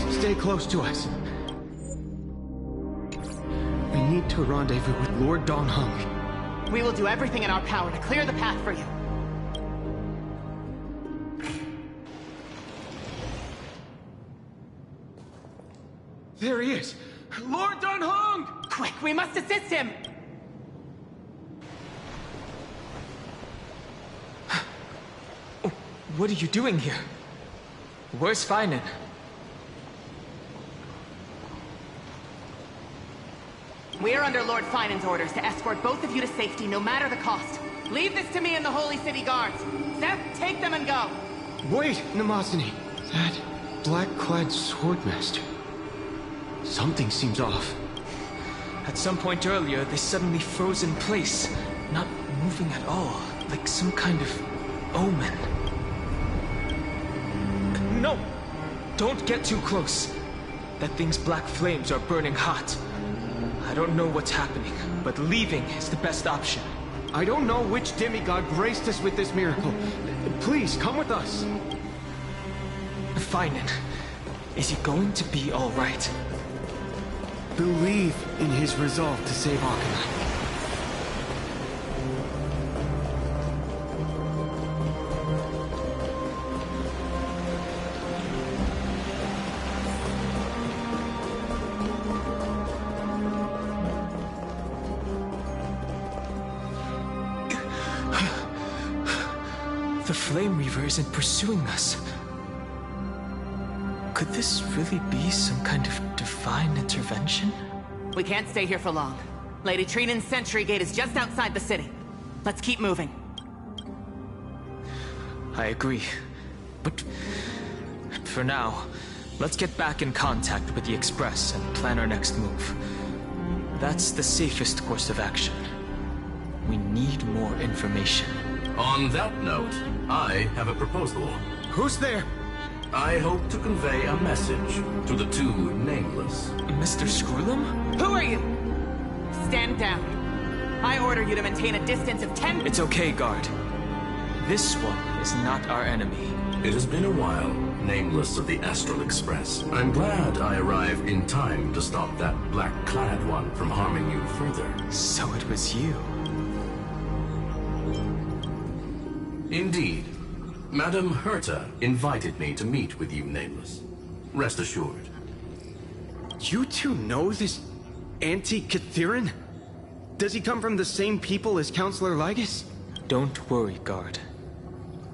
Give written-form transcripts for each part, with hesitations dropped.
Stay close to us. We need to rendezvous with Lord Donghung. We will do everything in our power to clear the path for you. There he is! Lord Donghung! Quick, we must assist him! What are you doing here? Where's Finan? We are under Lord Finan's orders to escort both of you to safety, no matter the cost. Leave this to me and the Holy City Guards. Seth, take them and go. Wait, Namasani. That black-clad swordmaster. Something seems off. At some point earlier, they suddenly froze in place, not moving at all, like some kind of omen. No! Don't get too close. That thing's black flames are burning hot. I don't know what's happening, but leaving is the best option. I don't know which demigod graced us with this miracle. Please, come with us. Finan, is he going to be all right? Believe in his resolve to save Akanai. The Flame Reaver isn't pursuing us. Could this really be some kind of divine intervention? We can't stay here for long. Lady Trinan's sentry gate is just outside the city. Let's keep moving. I agree. But for now, let's get back in contact with the Express and plan our next move. That's the safest course of action. We need more information. On that note, I have a proposal. Who's there? I hope to convey a message to the two nameless. Mr. Screwlum? Who are you? Stand down. I order you to maintain a distance of 10... It's okay, guard. This one is not our enemy. It has been a while, nameless of the Astral Express. I'm glad I arrived in time to stop that black-clad one from harming you further. So it was you. Indeed. Madame Herta invited me to meet with you, Nameless. Rest assured. You two know this anti-Cathiran? Does he come from the same people as Counselor Lygus? Don't worry, guard.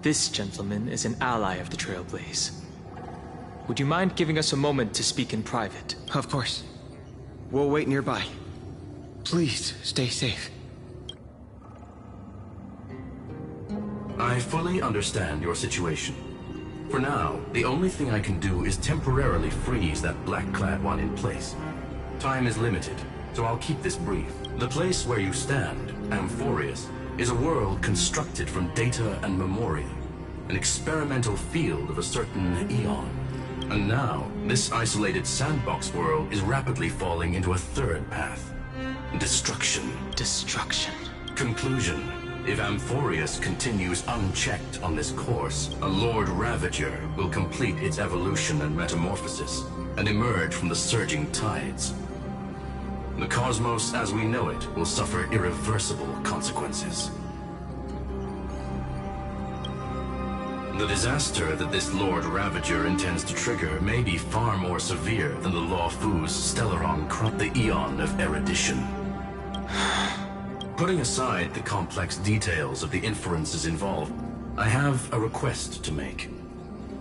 This gentleman is an ally of the Trailblaze. Would you mind giving us a moment to speak in private? Of course. We'll wait nearby. Please, stay safe. I fully understand your situation. For now, the only thing I can do is temporarily freeze that black-clad one in place. Time is limited, so I'll keep this brief. The place where you stand, Amphorius, is a world constructed from data and memoria, an experimental field of a certain eon. And now, this isolated sandbox world is rapidly falling into a third path. Destruction. Destruction. Conclusion. If Amphorius continues unchecked on this course, a Lord Ravager will complete its evolution and metamorphosis, and emerge from the surging tides. The cosmos as we know it will suffer irreversible consequences. The disaster that this Lord Ravager intends to trigger may be far more severe than the Lawfus Stellaron the Eon of Erudition. Putting aside the complex details of the inferences involved, I have a request to make.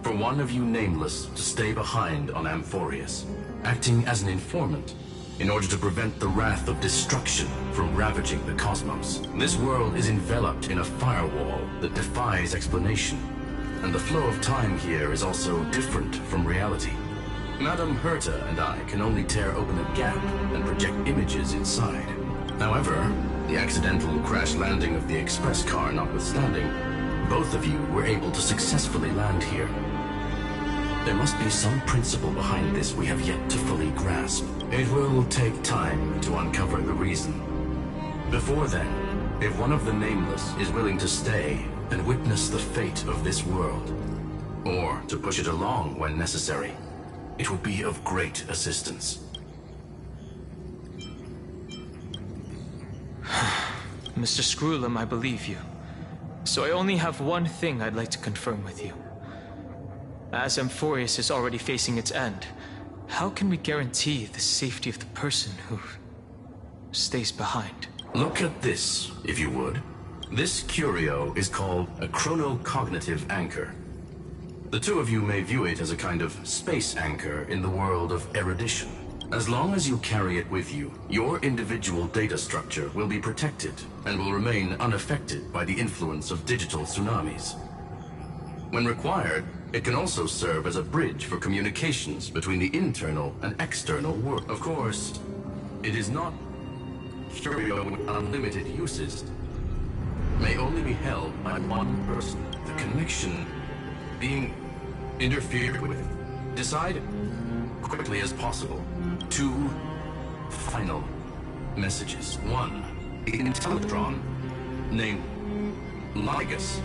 For one of you nameless to stay behind on Amphorius, acting as an informant, in order to prevent the wrath of destruction from ravaging the cosmos. This world is enveloped in a firewall that defies explanation. and the flow of time here is also different from reality. Madame Herta and I can only tear open a gap and project images inside. However, the accidental crash landing of the express car notwithstanding, both of you were able to successfully land here. There must be some principle behind this we have yet to fully grasp. It will take time to uncover the reason. Before then, if one of the Nameless is willing to stay and witness the fate of this world, or to push it along when necessary, it would be of great assistance. Mr. Screwlum, I believe you. So I only have one thing I'd like to confirm with you. As Amphorius is already facing its end, how can we guarantee the safety of the person who stays behind? Look at this, if you would. This curio is called a chronocognitive anchor. The two of you may view it as a kind of space anchor in the world of erudition. As long as you carry it with you, your individual data structure will be protected and will remain unaffected by the influence of digital tsunamis. When required, it can also serve as a bridge for communications between the internal and external world. Of course, it is not curio with unlimited uses. May only be held by one person. The connection being interfered with. Decide quickly as possible. 2 final messages. 1, in Teletron, named Ligus,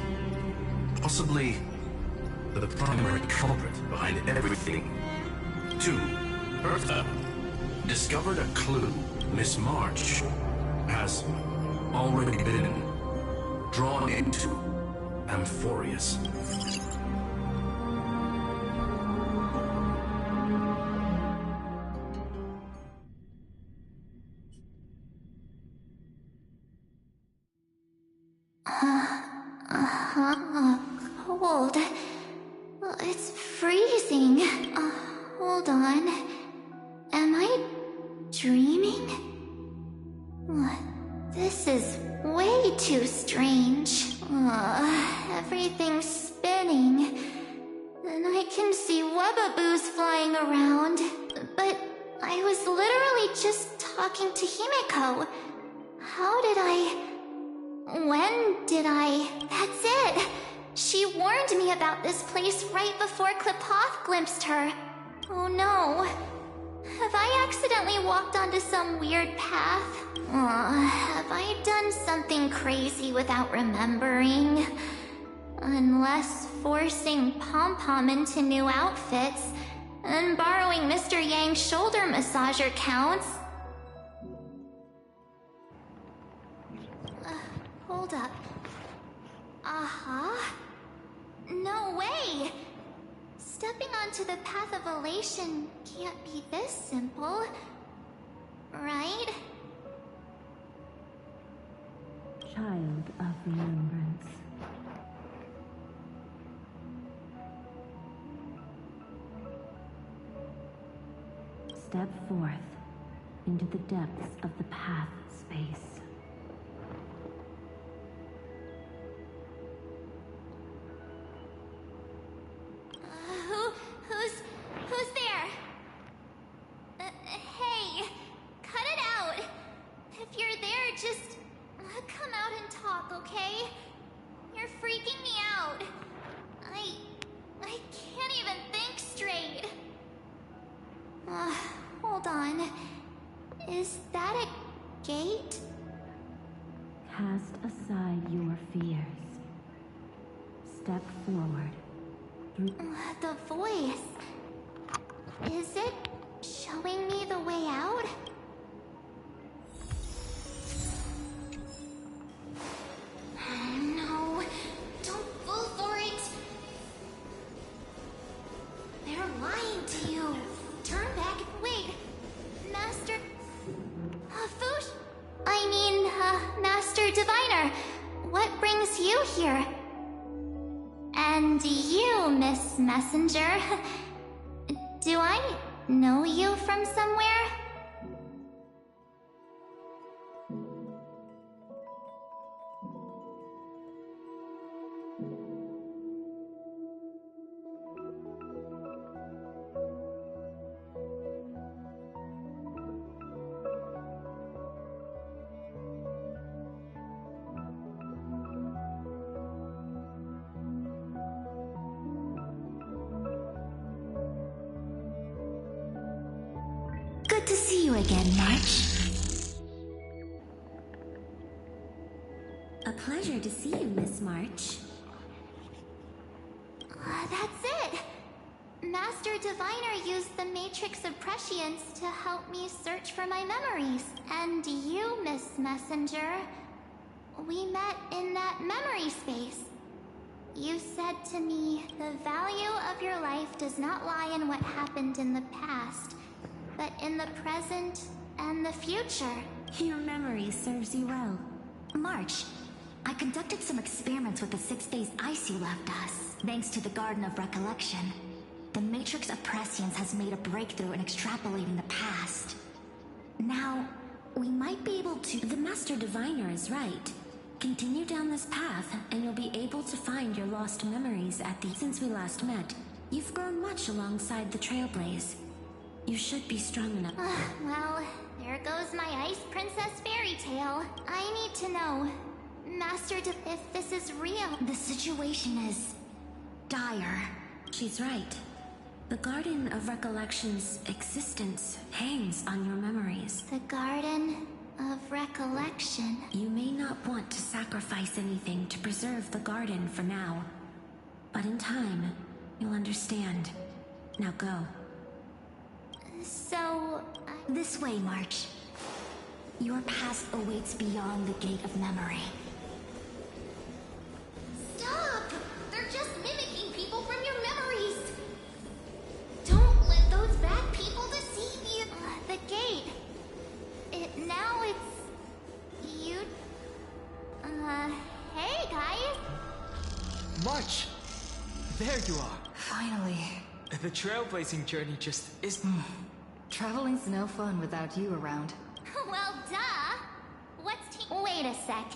possibly the primary culprit behind everything. 2, Hertha discovered a clue. Miss March has already been drawn into Amphorius. Cold. It's freezing. Hold on. Am I dreaming? This is way too strange. Everything's spinning. And I can see webaboos flying around. But I was literally just talking to Himeko. How did I... When did I... That's it! She warned me about this place right before Klipoth glimpsed her. Oh no. Have I accidentally walked onto some weird path? Have I done something crazy without remembering? Unless forcing Pom-Pom into new outfits and borrowing Mr. Yang's shoulder massager counts. Hold up. No way! Stepping onto the path of elation can't be this simple. Right? Child of remembrance. Step forth into the depths of the path space. Who's there? Hey, cut it out. If you're there, just come out and talk, okay? You're freaking me out. I can't even think straight. Hold on. Is that a gate? Cast aside your fears. Step forward. The voice. Is it showing me the way out? No, don't fall for it. They're lying to you. Turn back. Wait. Master... Fush? Master Diviner. What brings you here? And you, Miss Messenger. Do I know you from somewhere? see you again, March. A pleasure to see you, Miss March. That's it! Master Diviner used the Matrix of Prescience to help me search for my memories. And you, Miss Messenger, we met in that memory space. You said to me, the value of your life does not lie in what happened in the past, but in the present and the future. Your memory serves you well. March, I conducted some experiments with the 6-phase ice you left us. Thanks to the Garden of Recollection, the Matrix of Prescience has made a breakthrough in extrapolating the past. Now, we might be able to... The Master Diviner is right. Continue down this path, and you'll be able to find your lost memories at the... Since we last met, you've grown much alongside the Trailblaze. You should be strong enough. Well, there goes my Ice Princess fairy tale. I need to know, if this is real. The situation is... dire. She's right. The Garden of Recollection's existence hangs on your memories. The Garden of Recollection. You may not want to sacrifice anything to preserve the garden for now. But in time, you'll understand. Now go. So... This way, March. Your past awaits beyond the Gate of Memory. Stop! They're just mimicking people from your memories! Don't let those bad people deceive you! The gate... now it's... you... hey guys! March! There you are! Finally. The trailblazing journey just is... Traveling's no fun without you around. Well, duh! Wait a sec.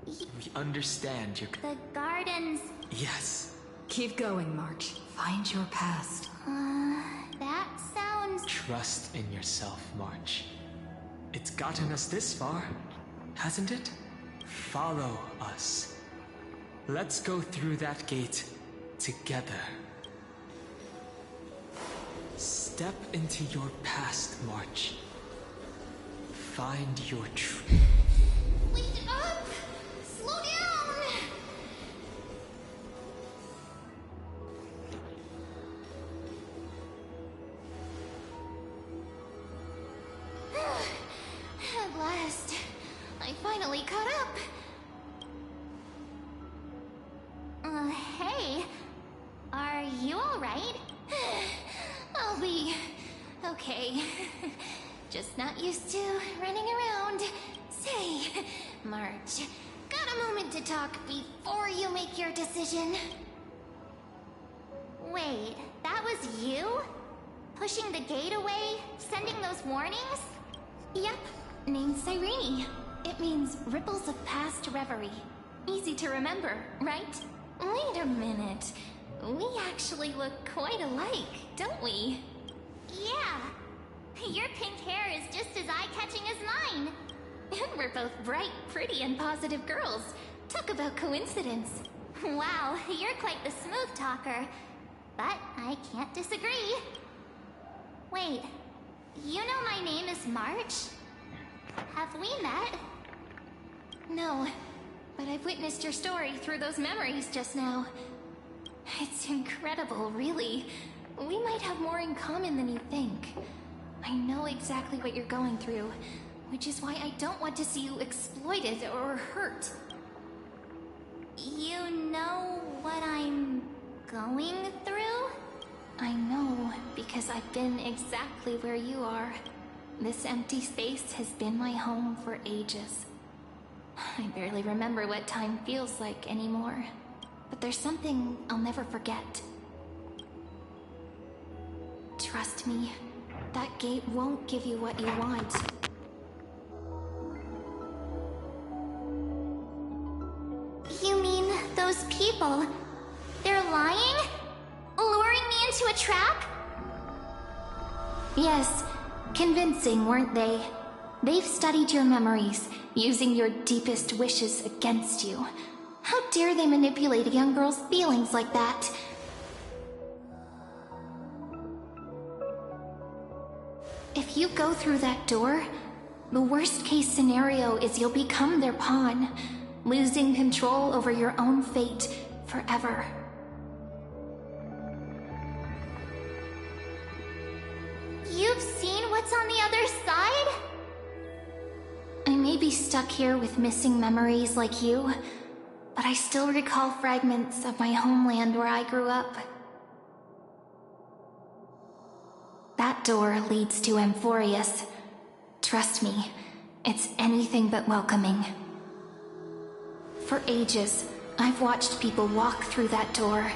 We understand your... The gardens... Yes. Keep going, March. Find your past. That sounds... Trust in yourself, March. It's gotten us this far, hasn't it? Follow us. Let's go through that gate together. Step into your past, March. Find your Wait up! Slow down! At last, I finally caught up. Hey, are you alright? I'll be okay. Just not used to running around. Say, March, got a moment to talk before you make your decision? Wait, that was you? Pushing the gate away? Sending those warnings? Yep, named Cyrene. It means ripples of past reverie. Easy to remember, right? Wait a minute. We actually look quite alike, don't we? Yeah. Your pink hair is just as eye-catching as mine. And we're both bright, pretty, and positive girls. Talk about coincidence. Wow, you're quite the smooth talker. But I can't disagree. Wait, you know my name is March? Have we met? No, but I've witnessed your story through those memories just now. It's incredible, really. We might have more in common than you think. I know exactly what you're going through, which is why I don't want to see you exploited or hurt. You know what I'm going through? I know, because I've been exactly where you are. This empty space has been my home for ages. I barely remember what time feels like anymore. But there's something I'll never forget. Trust me, that gate won't give you what you want. You mean those people? They're lying? Luring me into a trap? Yes, convincing, weren't they? They've studied your memories, using your deepest wishes against you. How dare they manipulate a young girl's feelings like that? If you go through that door, the worst case scenario is you'll become their pawn, losing control over your own fate forever. You've seen what's on the other side? I may be stuck here with missing memories like you, but I still recall fragments of my homeland where I grew up. That door leads to Amphorius. Trust me, it's anything but welcoming. For ages, I've watched people walk through that door.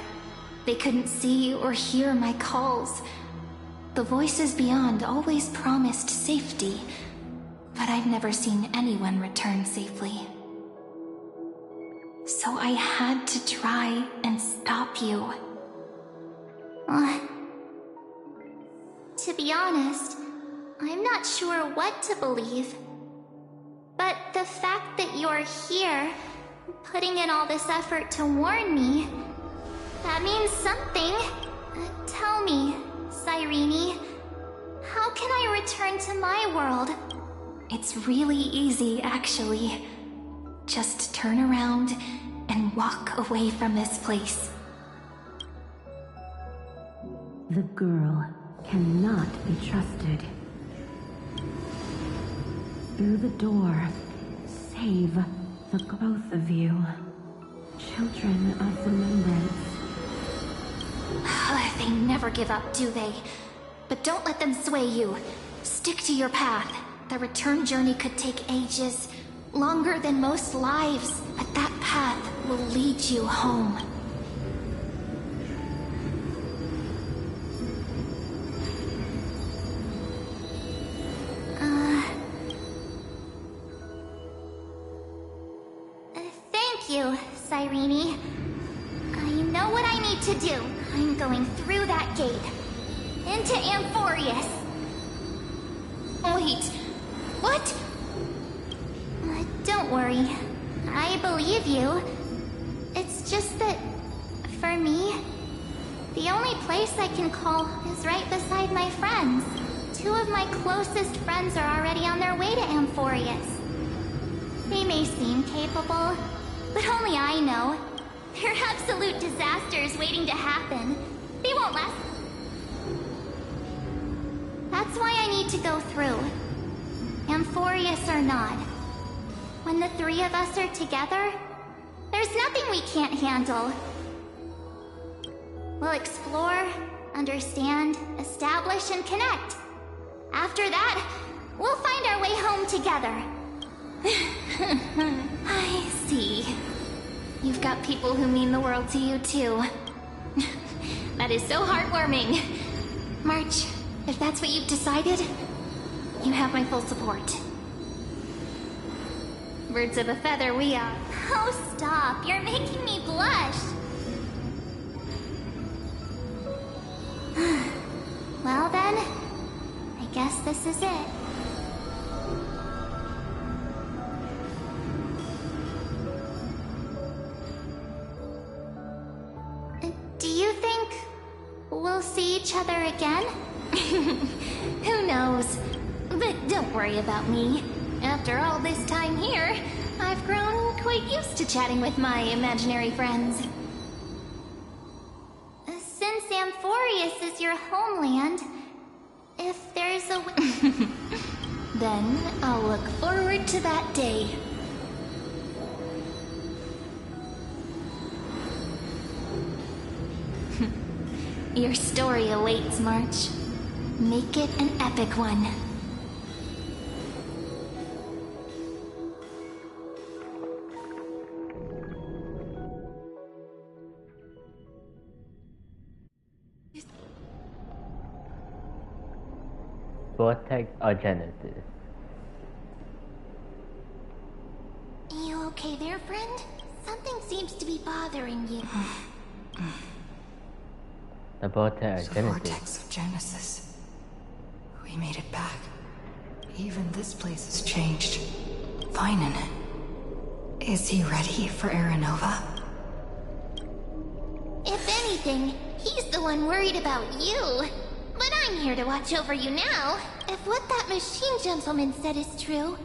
They couldn't see or hear my calls. The voices beyond always promised safety, but I've never seen anyone return safely. So I had to try and stop you. To be honest, I'm not sure what to believe. But the fact that you're here, putting in all this effort to warn me, that means something. Tell me, Cyrene, how can I return to my world? It's really easy, actually. Just turn around and walk away from this place. The girl cannot be trusted. Through the door, save the both of you. Children of remembrance. They never give up, do they? But don't let them sway you. Stick to your path. The return journey could take ages, longer than most lives, but that path will lead you home. Thank you, Cyrene. I know what I need to do. I'm going through that gate. Into Amphorius. Wait, what? Don't worry. I believe you. It's just that, for me, the only place I can call is right beside my friends. Two of my closest friends are already on their way to Amphorius. They may seem capable, but only I know. They're absolute disasters waiting to happen. They won't last. That's why I need to go through. Amphorius or not. When the three of us are together, there's nothing we can't handle. We'll explore, understand, establish, and connect. After that, we'll find our way home together. I see. You've got people who mean the world to you, too. That is so heartwarming. March, if that's what you've decided, you have my full support. Birds of a feather we are. Oh, stop. You're making me blush. Well then, I guess this is it. Do you think we'll see each other again? Who knows? But don't worry about me. After all this time here, I've grown quite used to chatting with my imaginary friends. Since Amphorius is your homeland, if there's a... Then I'll look forward to that day. Your story awaits, March. Make it an epic one. Vortex or Genesis? You okay there, friend? Something seems to be bothering you. The Vortex or The Genesis? vortex of Genesis. We made it back. Even this place has changed. Finan. Is he ready for Aranova? If anything, he's the one worried about you. But I'm here to watch over you now. if what that machine gentleman said is true,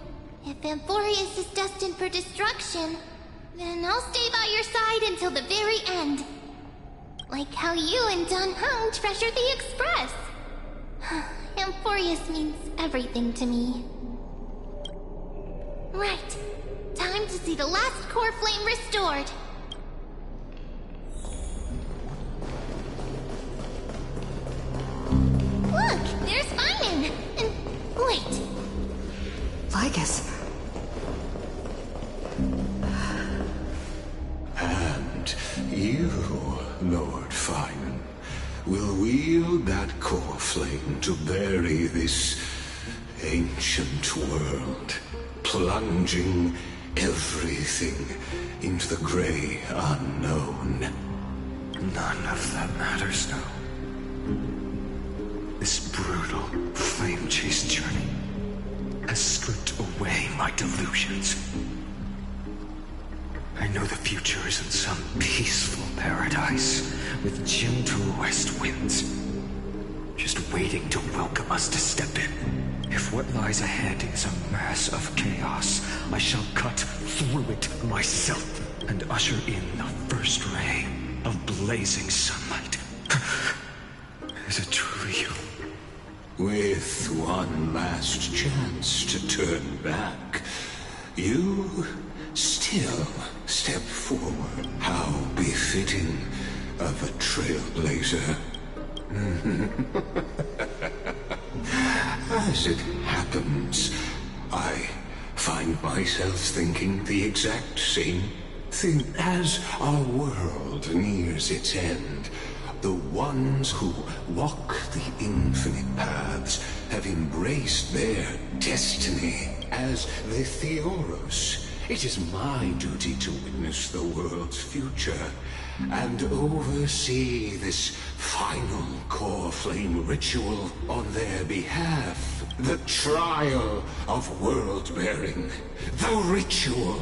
if Amphorius is destined for destruction, then I'll stay by your side until the very end. Like how you and Dun Hung treasured the Express. Amphorius means everything to me. Right. Time to see the last core flame restored. Look, there's Finan! And wait. Lygus. And you, Lord Finan, will wield that core flame to bury this ancient world, plunging everything into the gray unknown. None of that matters now. This brutal, flame-chased journey has stripped away my delusions. I know the future is in some peaceful paradise with gentle west winds, just waiting to welcome us to step in. If what lies ahead is a mass of chaos, I shall cut through it myself and usher in the first ray of blazing sunlight. Is it truly you? With one last chance to turn back, you still step forward. How befitting of a trailblazer. As it happens, I find myself thinking the exact same thing. As our world nears its end, the ones who walk the infinite paths have embraced their destiny as the Theoros. It is my duty to witness the world's future and oversee this final core flame ritual on their behalf. The trial of world-bearing. The ritual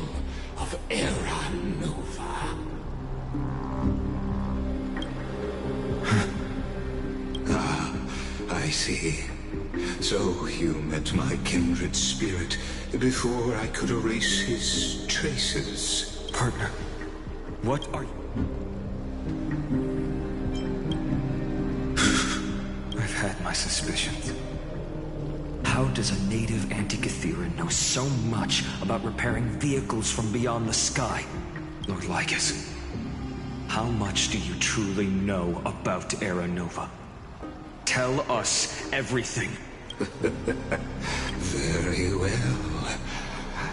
of Era Nova. I see. So you met my kindred spirit before I could erase his traces. Partner, what are you? I've had my suspicions. How does a native Antikytheran know so much about repairing vehicles from beyond the sky? Lord Lygus, how much do you truly know about Era Nova? Tell us everything. Very well.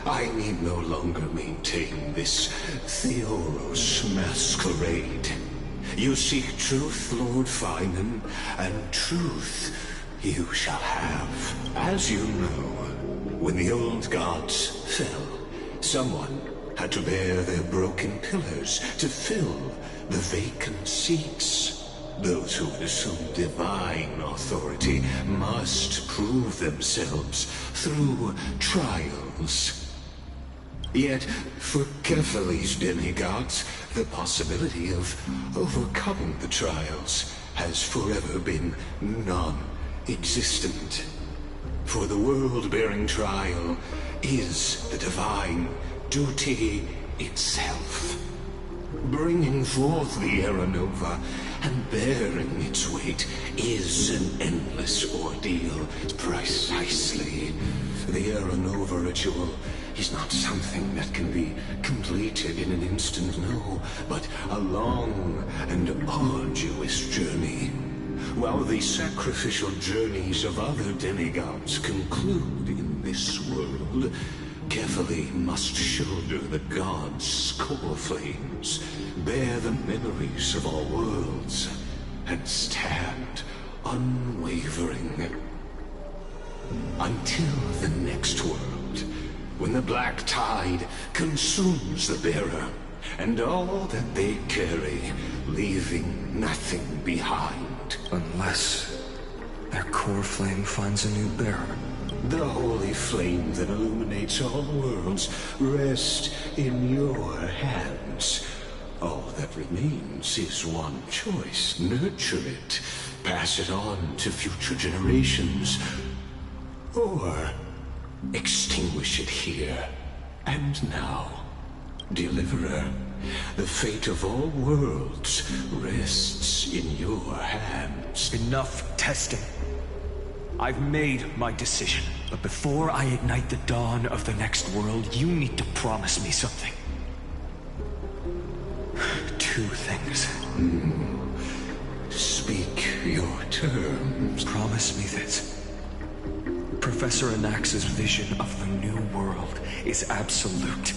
I need no longer maintain this Theoros masquerade. You seek truth, Lord Finan, and truth you shall have. As you know, when the old gods fell, someone had to bear their broken pillars to fill the vacant seats. Those who would assume divine authority must prove themselves through trials. Yet, for Kephales's demigods, the possibility of overcoming the trials has forever been non-existent. For the world-bearing trial is the divine duty itself. Bringing forth the Era Nova and bearing its weight is an endless ordeal. Precisely. The Era Nova ritual is not something that can be completed in an instant, no, but a long and arduous journey. While the sacrificial journeys of other demigods conclude in this world, Kephale must shoulder the gods' core flames, bear the memories of all worlds, and stand unwavering until the next world, when the black tide consumes the bearer and all that they carry, leaving nothing behind. Unless their core flame finds a new bearer. The holy flame that illuminates all worlds rests in your hands. All that remains is one choice. Nurture it. Pass it on to future generations. or extinguish it here and now. Deliverer, the fate of all worlds rests in your hands. Enough testing. I've made my decision, but before I ignite the dawn of the next world, you need to promise me something. Two things. Speak your terms. Promise me this. Professor Anax's vision of the new world is absolute.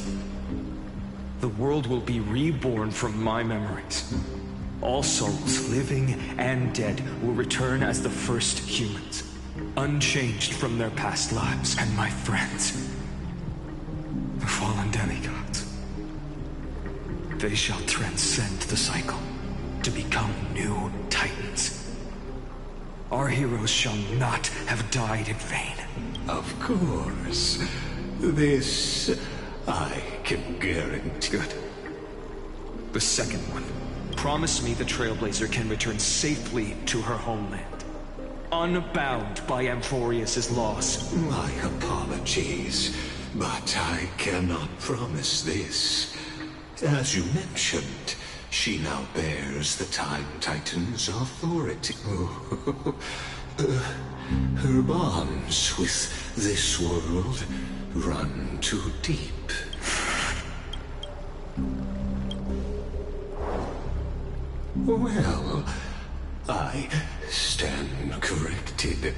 The world will be reborn from my memories. All souls, living and dead, will return as the first humans, unchanged from their past lives. And my friends, the fallen demigods, they shall transcend the cycle to become new titans. Our heroes shall not have died in vain. Of course. This I can guarantee. Good. The second one. Promise me the Trailblazer can return safely to her homeland, unbound by Amphorius' laws. My apologies, but I cannot promise this. As you mentioned, she now bears the Time Titan's authority. Her bonds with this world run too deep. Well, I stand corrected.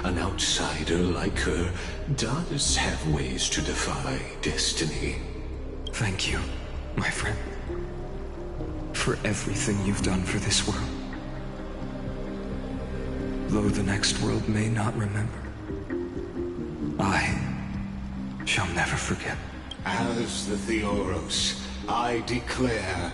An outsider like her does have ways to defy destiny. Thank you, my friend, for everything you've done for this world. Though the next world may not remember, I shall never forget. As the Theoros, I declare,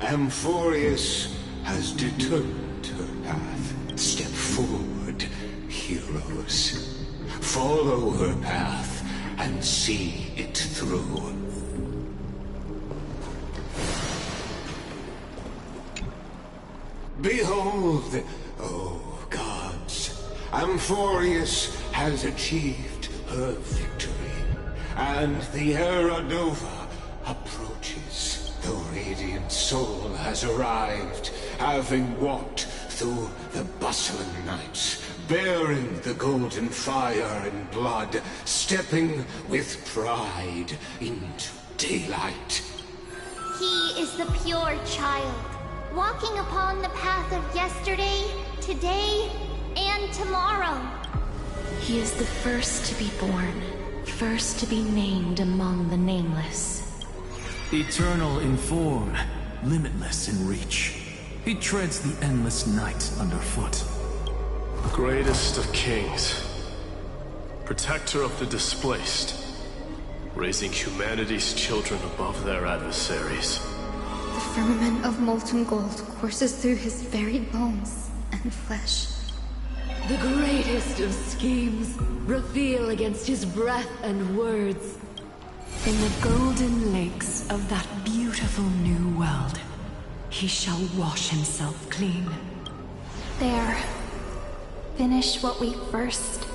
Amphorius has determined her path. Step forward, heroes. Follow her path and see it through. Behold, oh gods, Amphorius has achieved her victory, and the Era Nova approaches. The radiant soul has arrived, having walked through the bustling nights, bearing the golden fire and blood, stepping with pride into daylight. He is the pure child, walking upon the path of yesterday, today, and tomorrow. He is the first to be born, first to be named among the nameless. Eternal in form, limitless in reach. He treads the endless night underfoot. Greatest of kings, protector of the displaced, raising humanity's children above their adversaries. The firmament of molten gold courses through his very bones and flesh. The greatest of schemes reveal against his breath and words. In the golden lakes of that beautiful new world, he shall wash himself clean. There. Finish what we first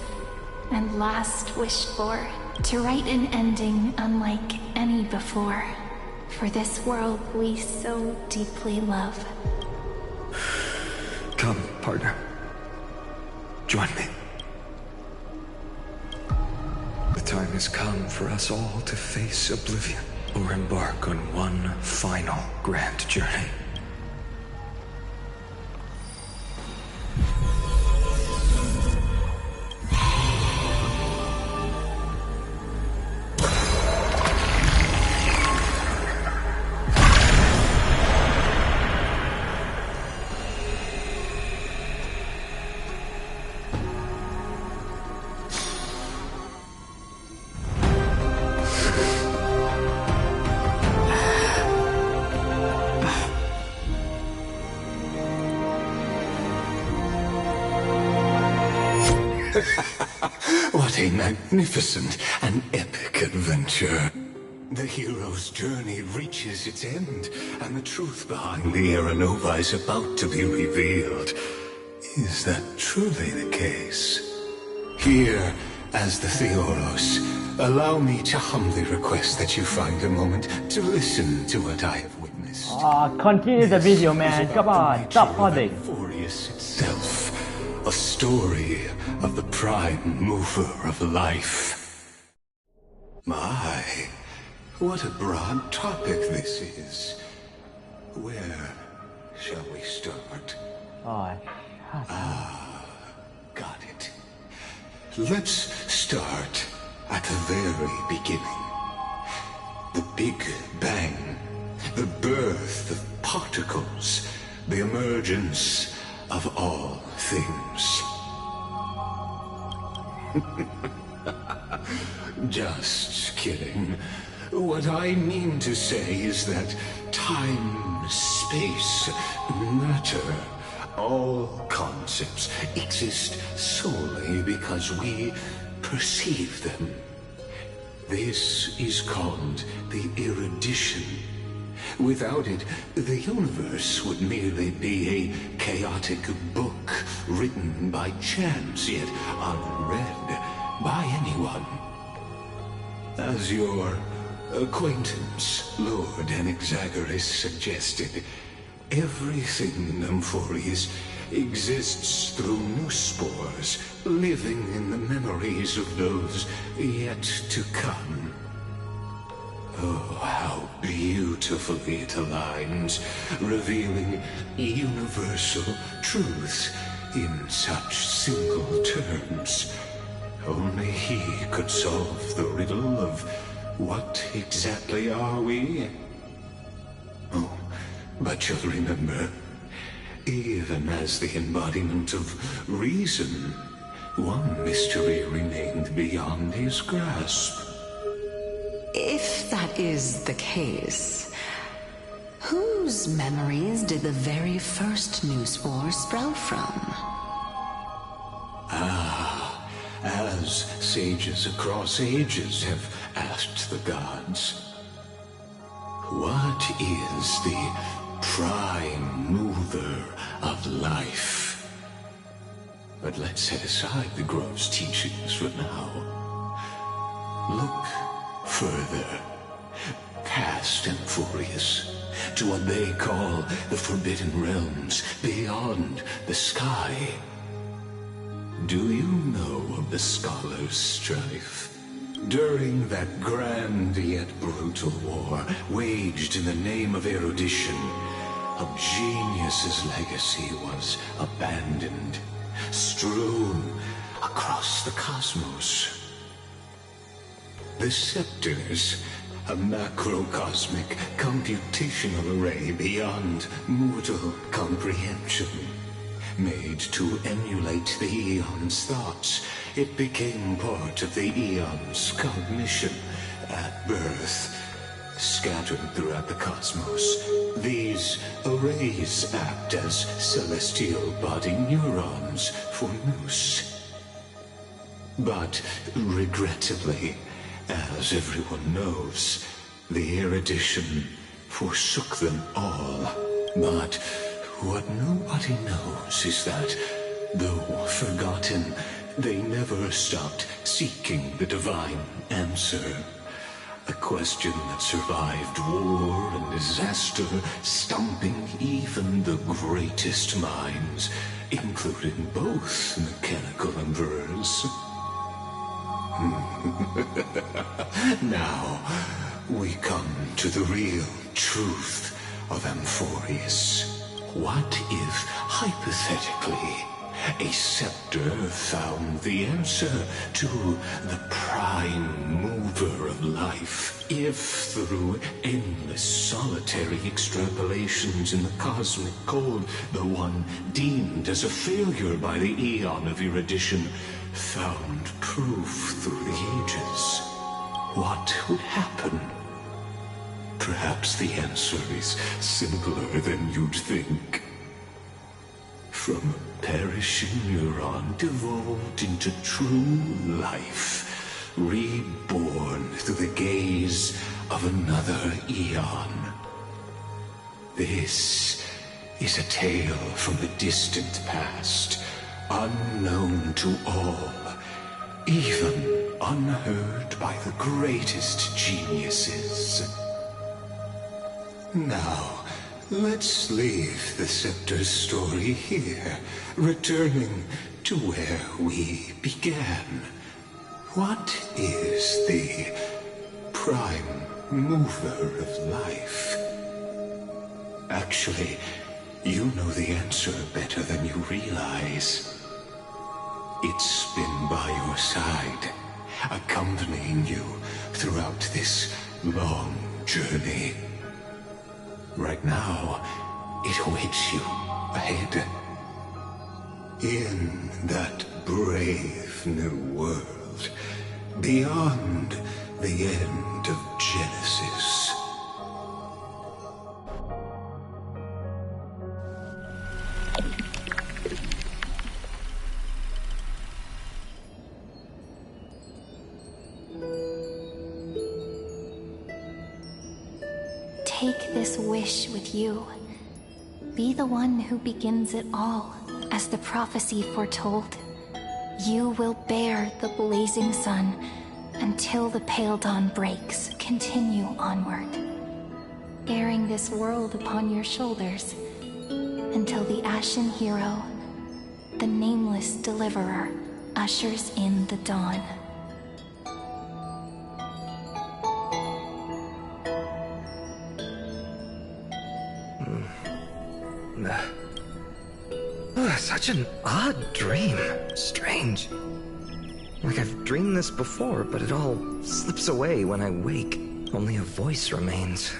and last wished for. To write an ending unlike any before. For this world we so deeply love. Come, partner. Join me. The time has come for us all to face oblivion, or embark on one final grand journey. What a magnificent and epic adventure. The hero's journey reaches its end, and the truth behind the Era Nova is about to be revealed. Is that truly the case? Here, As the Theoros, allow me to humbly request that you find a moment to listen to what I have witnessed. Continue the video, man. Come on, stop pausing. Furious itself, a story of the prime mover of life. My, what a broad topic this is. Where shall we start? Got it. Let's start at the very beginning. The Big Bang, the birth of particles, the emergence of all things. Just kidding. What I mean to say is that time, space, matter, all concepts exist solely because we perceive them. This is called the erudition. Without it, the universe would merely be a chaotic book written by chance, yet unread by anyone. As your acquaintance, Lord Anaxagoras, suggested, everything in Amphorius exists through new spores, living in the memories of those yet to come. Oh, how beautifully it aligns, revealing universal truths in such simple terms. Only he could solve the riddle of what exactly are we? Oh, but you'll remember, even as the embodiment of reason, one mystery remained beyond his grasp. If that is the case, whose memories did the very first new spore sprout from? As sages across ages have asked the gods, what is the prime mover of life? But let's set aside the gross teachings for now. Look further, past Amphorius, to what they call the Forbidden Realms beyond the sky. Do you know of the Scholar's strife? During that grand yet brutal war, waged in the name of erudition, a genius's legacy was abandoned, strewn across the cosmos. The Scepters, a macrocosmic computational array beyond mortal comprehension. Made to emulate the Eon's thoughts, it became part of the Eon's cognition at birth. Scattered throughout the cosmos, these arrays act as celestial body neurons for Nous. But regrettably, as everyone knows, the erudition forsook them all. But what nobody knows is that, though forgotten, they never stopped seeking the divine answer. A question that survived war and disaster, stumping even the greatest minds, including both mechanical emperors. Now, we come to the real truth of Amphorius. What if, hypothetically, a scepter found the answer to the prime mover of life? If, through endless solitary extrapolations in the cosmic code, the one deemed as a failure by the Eon of erudition found proof through the ages, what would happen? Perhaps the answer is simpler than you'd think. From a perishing neuron devolved into true life, reborn through the gaze of another Eon. This is a tale from the distant past, unknown to all, even unheard by the greatest geniuses. Now, let's leave the Scepter's story here, returning to where we began. What is the prime mover of life? Actually, you know the answer better than you realize. It's been by your side, accompanying you throughout this long journey. Right now, it awaits you ahead. In that brave new world, beyond the end of Genesis. Take this wish with you. Be the one who begins it all, as the prophecy foretold. You will bear the blazing sun until the pale dawn breaks. Continue onward, bearing this world upon your shoulders until the Ashen Hero, the nameless deliverer, ushers in the dawn. Such an odd dream. Strange. Like I've dreamed this before, but it all slips away when I wake. Only a voice remains.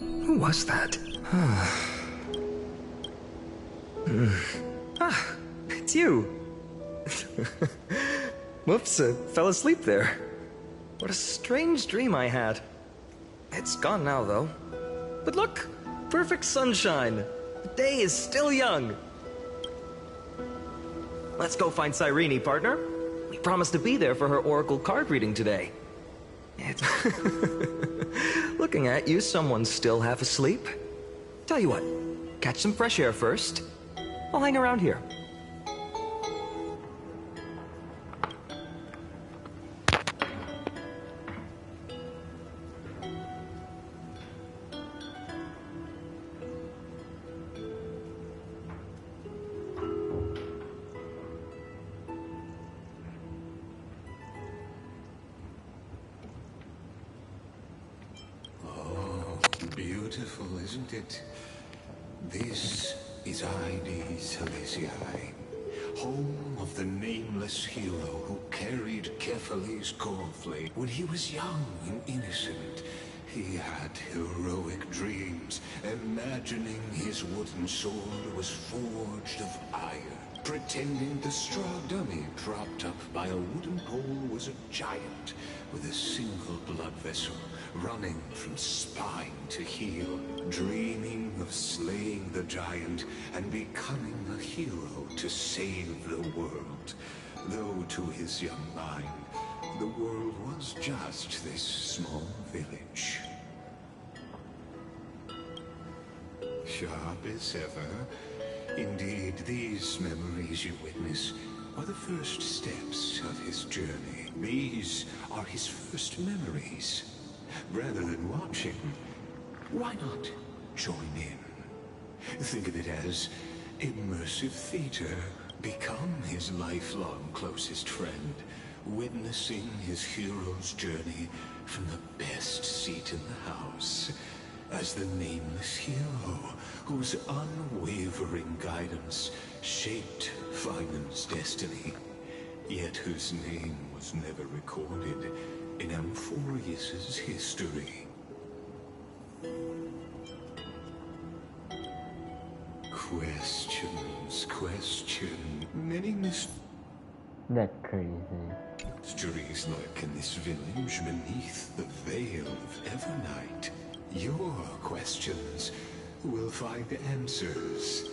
Who was that? It's you. Whoops, I fell asleep there. What a strange dream I had. It's gone now, though. But look, perfect sunshine. The day is still young. Let's go find Cyrene, partner. We promised to be there for her oracle card reading today. Looking at you, someone's still half asleep. Tell you what, catch some fresh air first. I'll hang around here. Beautiful, isn't it? This is Hades Elysiae, home of the nameless hero who carried Kephales's cornflake. When he was young and innocent, he had heroic dreams, imagining his wooden sword was forged of iron, pretending the straw dummy propped up by a wooden pole was a giant with a single blood vessel running from spine to heel, dreaming of slaying the giant and becoming a hero to save the world. Though to his young mind, the world was just this small village. Sharp as ever. Indeed, these memories you witness are the first steps of his journey. These are his first memories. Rather than watching, why not join in? Think of it as immersive theater. Become his lifelong closest friend, witnessing his hero's journey from the best seat in the house, as the nameless hero whose unwavering guidance shaped Finan's destiny, yet whose name was never recorded in Amphorius's history. Question. Many That's crazy. mysteries lurk in this village beneath the veil of Evernight. Your questions will find answers.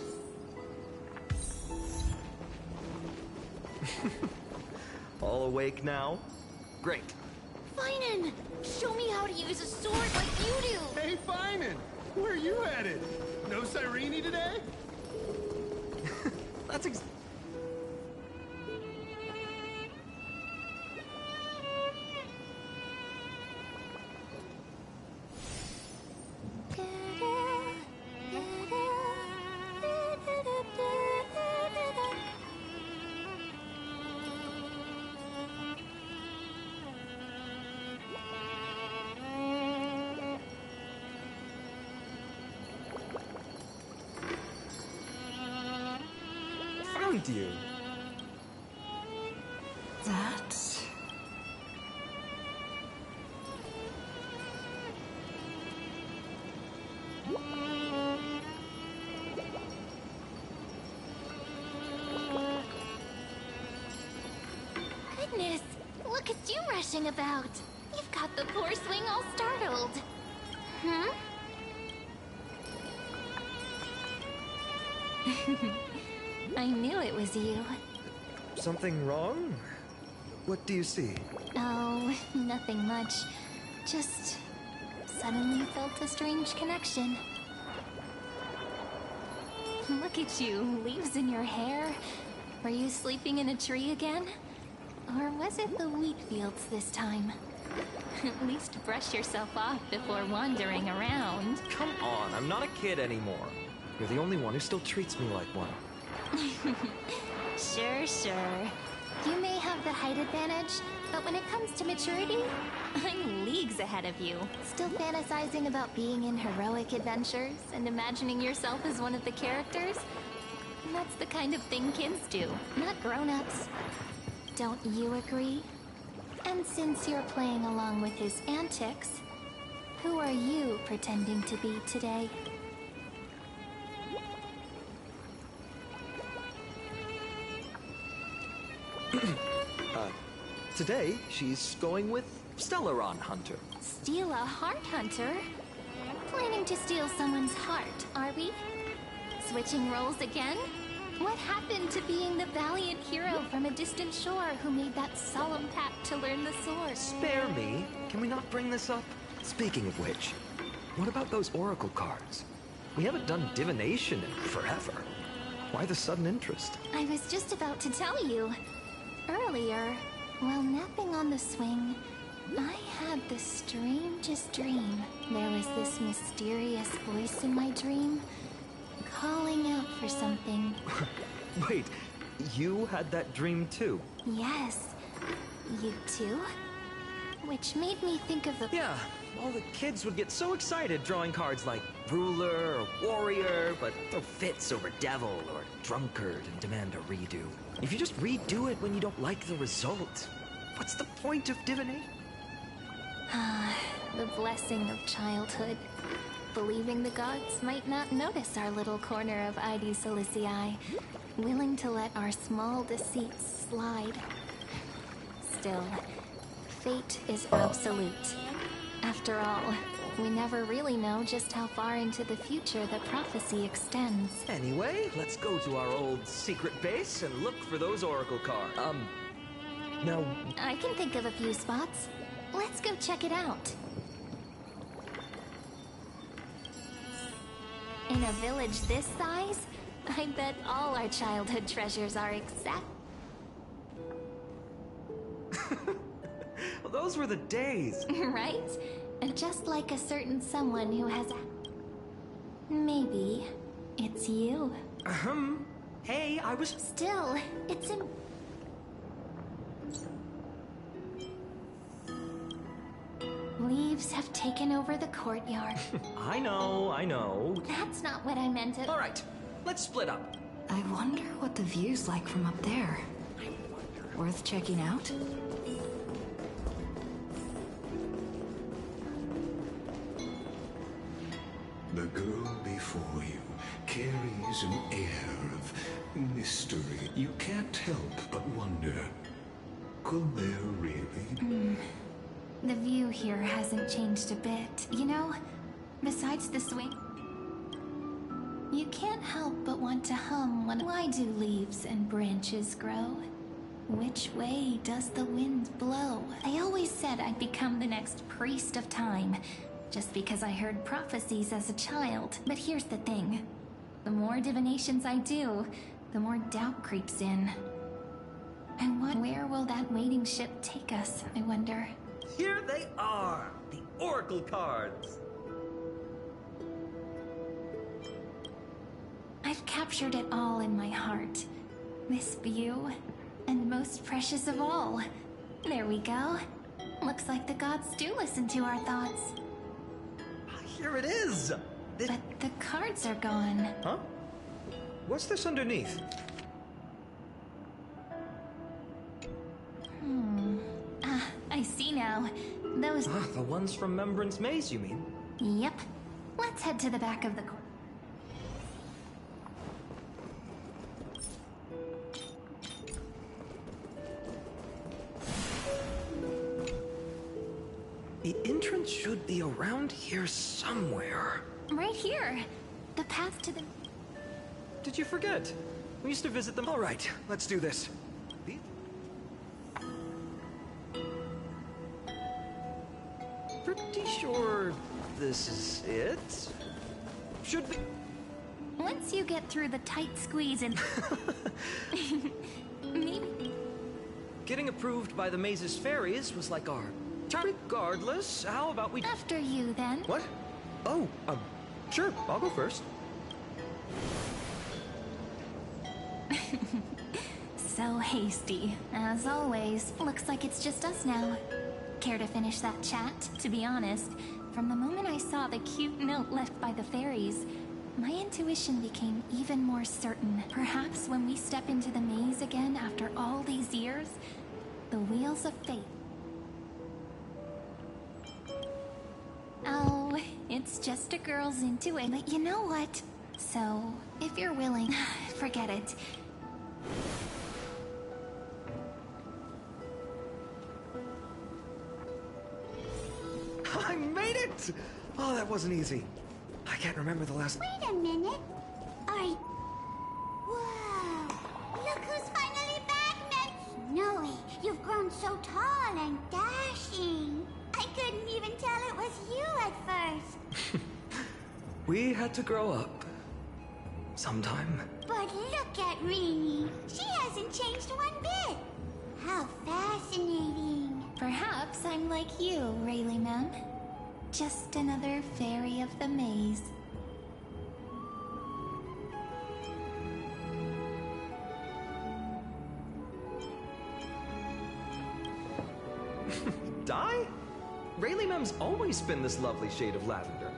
All awake now? Great. Finan! Show me how to use a sword like you do! Hey, Finan! Where are you headed? No Cyrene today? That's found you. That... Goodness, look at you rushing about. You've got the poor swing all startled. Hmm? I knew it was you. Something wrong? What do you see? Oh, nothing much. Just suddenly felt a strange connection. Look at you, leaves in your hair. Were you sleeping in a tree again? Or was it the wheat fields this time? At least brush yourself off before wandering around. Come on, I'm not a kid anymore. You're the only one who still treats me like one. Sure. You may have the height advantage, but when it comes to maturity, I'm leagues ahead of you. Still fantasizing about being in heroic adventures and imagining yourself as one of the characters? That's the kind of thing kids do, not grown-ups. Don't you agree? And since you're playing along with his antics, who are you pretending to be today? Today, she's going with Stellaron Hunter. Steal a heart hunter? Planning to steal someone's heart, are we? Switching roles again? What happened to being the valiant hero from a distant shore who made that solemn pact to learn the sword? Spare me. Can we not bring this up? Speaking of which, what about those oracle cards? We haven't done divination in forever. Why the sudden interest? I was just about to tell you. Earlier, while napping on the swing, I had the strangest dream. There was this mysterious voice in my dream, calling out for something. Wait, you had that dream too? Yes, you too? Which made me think of the... Yeah, all the kids would get so excited drawing cards like ruler or warrior, but throw fits over devil or drunkard and demand a redo. If you just redo it when you don't like the result, what's the point of divination? The blessing of childhood. Believing the gods might not notice our little corner of Id Solicii, willing to let our small deceits slide. Still, fate is absolute. After all, we never really know just how far into the future the prophecy extends. Anyway, let's go to our old secret base and look for those oracle cards. Now... I can think of a few spots. Let's go check it out. In a village this size, I bet all our childhood treasures are exact. Well, those were the days. Right? And just like a certain someone who has... Maybe it's you. Hey, I was... Still, it's in... Leaves have taken over the courtyard. I know. That's not what I meant to... All right, let's split up. I wonder what the view's like from up there. Worth checking out? The girl before you carries an air of mystery. You can't help but wonder, could there really? The view here hasn't changed a bit. You know, besides the swing... You can't help but want to hum when... Why do leaves and branches grow? Which way does the wind blow? I always said I'd become the next priest of time, just because I heard prophecies as a child. But here's the thing. The more divinations I do, the more doubt creeps in. And where will that waiting ship take us, I wonder? Here they are, the oracle cards. I've captured it all in my heart. This view, and most precious of all. There we go. Looks like the gods do listen to our thoughts. Here it is! But the cards are gone. Huh? What's this underneath? now. Those... Ah, the ones from Remembrance Maze, you mean? Yep. Let's head to the back of the court. The entrance should be around here somewhere. Right here. The path to the... Did you forget? We used to visit them. All right, let's do this. Pretty sure this is it. Should be. Once you get through the tight squeeze and... Maybe... Getting approved by the Maze's fairies was like our... Regardless, how about we... After you, then. What? Oh, sure, I'll go first. So hasty. As always. Looks like it's just us now. Care to finish that chat? To be honest, from the moment I saw the cute note left by the fairies, my intuition became even more certain. Perhaps when we step into the maze again after all these years, the wheels of fate. Oh, it's just a girl's intuition. But you know what? So, if you're willing, forget it. I made it! Oh, that wasn't easy. I can't remember the last... Wait a minute. Whoa! Look who's finally back, Meg! Snowy, you've grown so tall and dashing. I couldn't even tell it was you at first. We had to grow up. Sometime. But look at Rini. She hasn't changed one bit. How fascinating. Perhaps I'm like you, Rayleigh Mem. Just another fairy of the maze. Die? Rayleigh Mem's always been this lovely shade of lavender.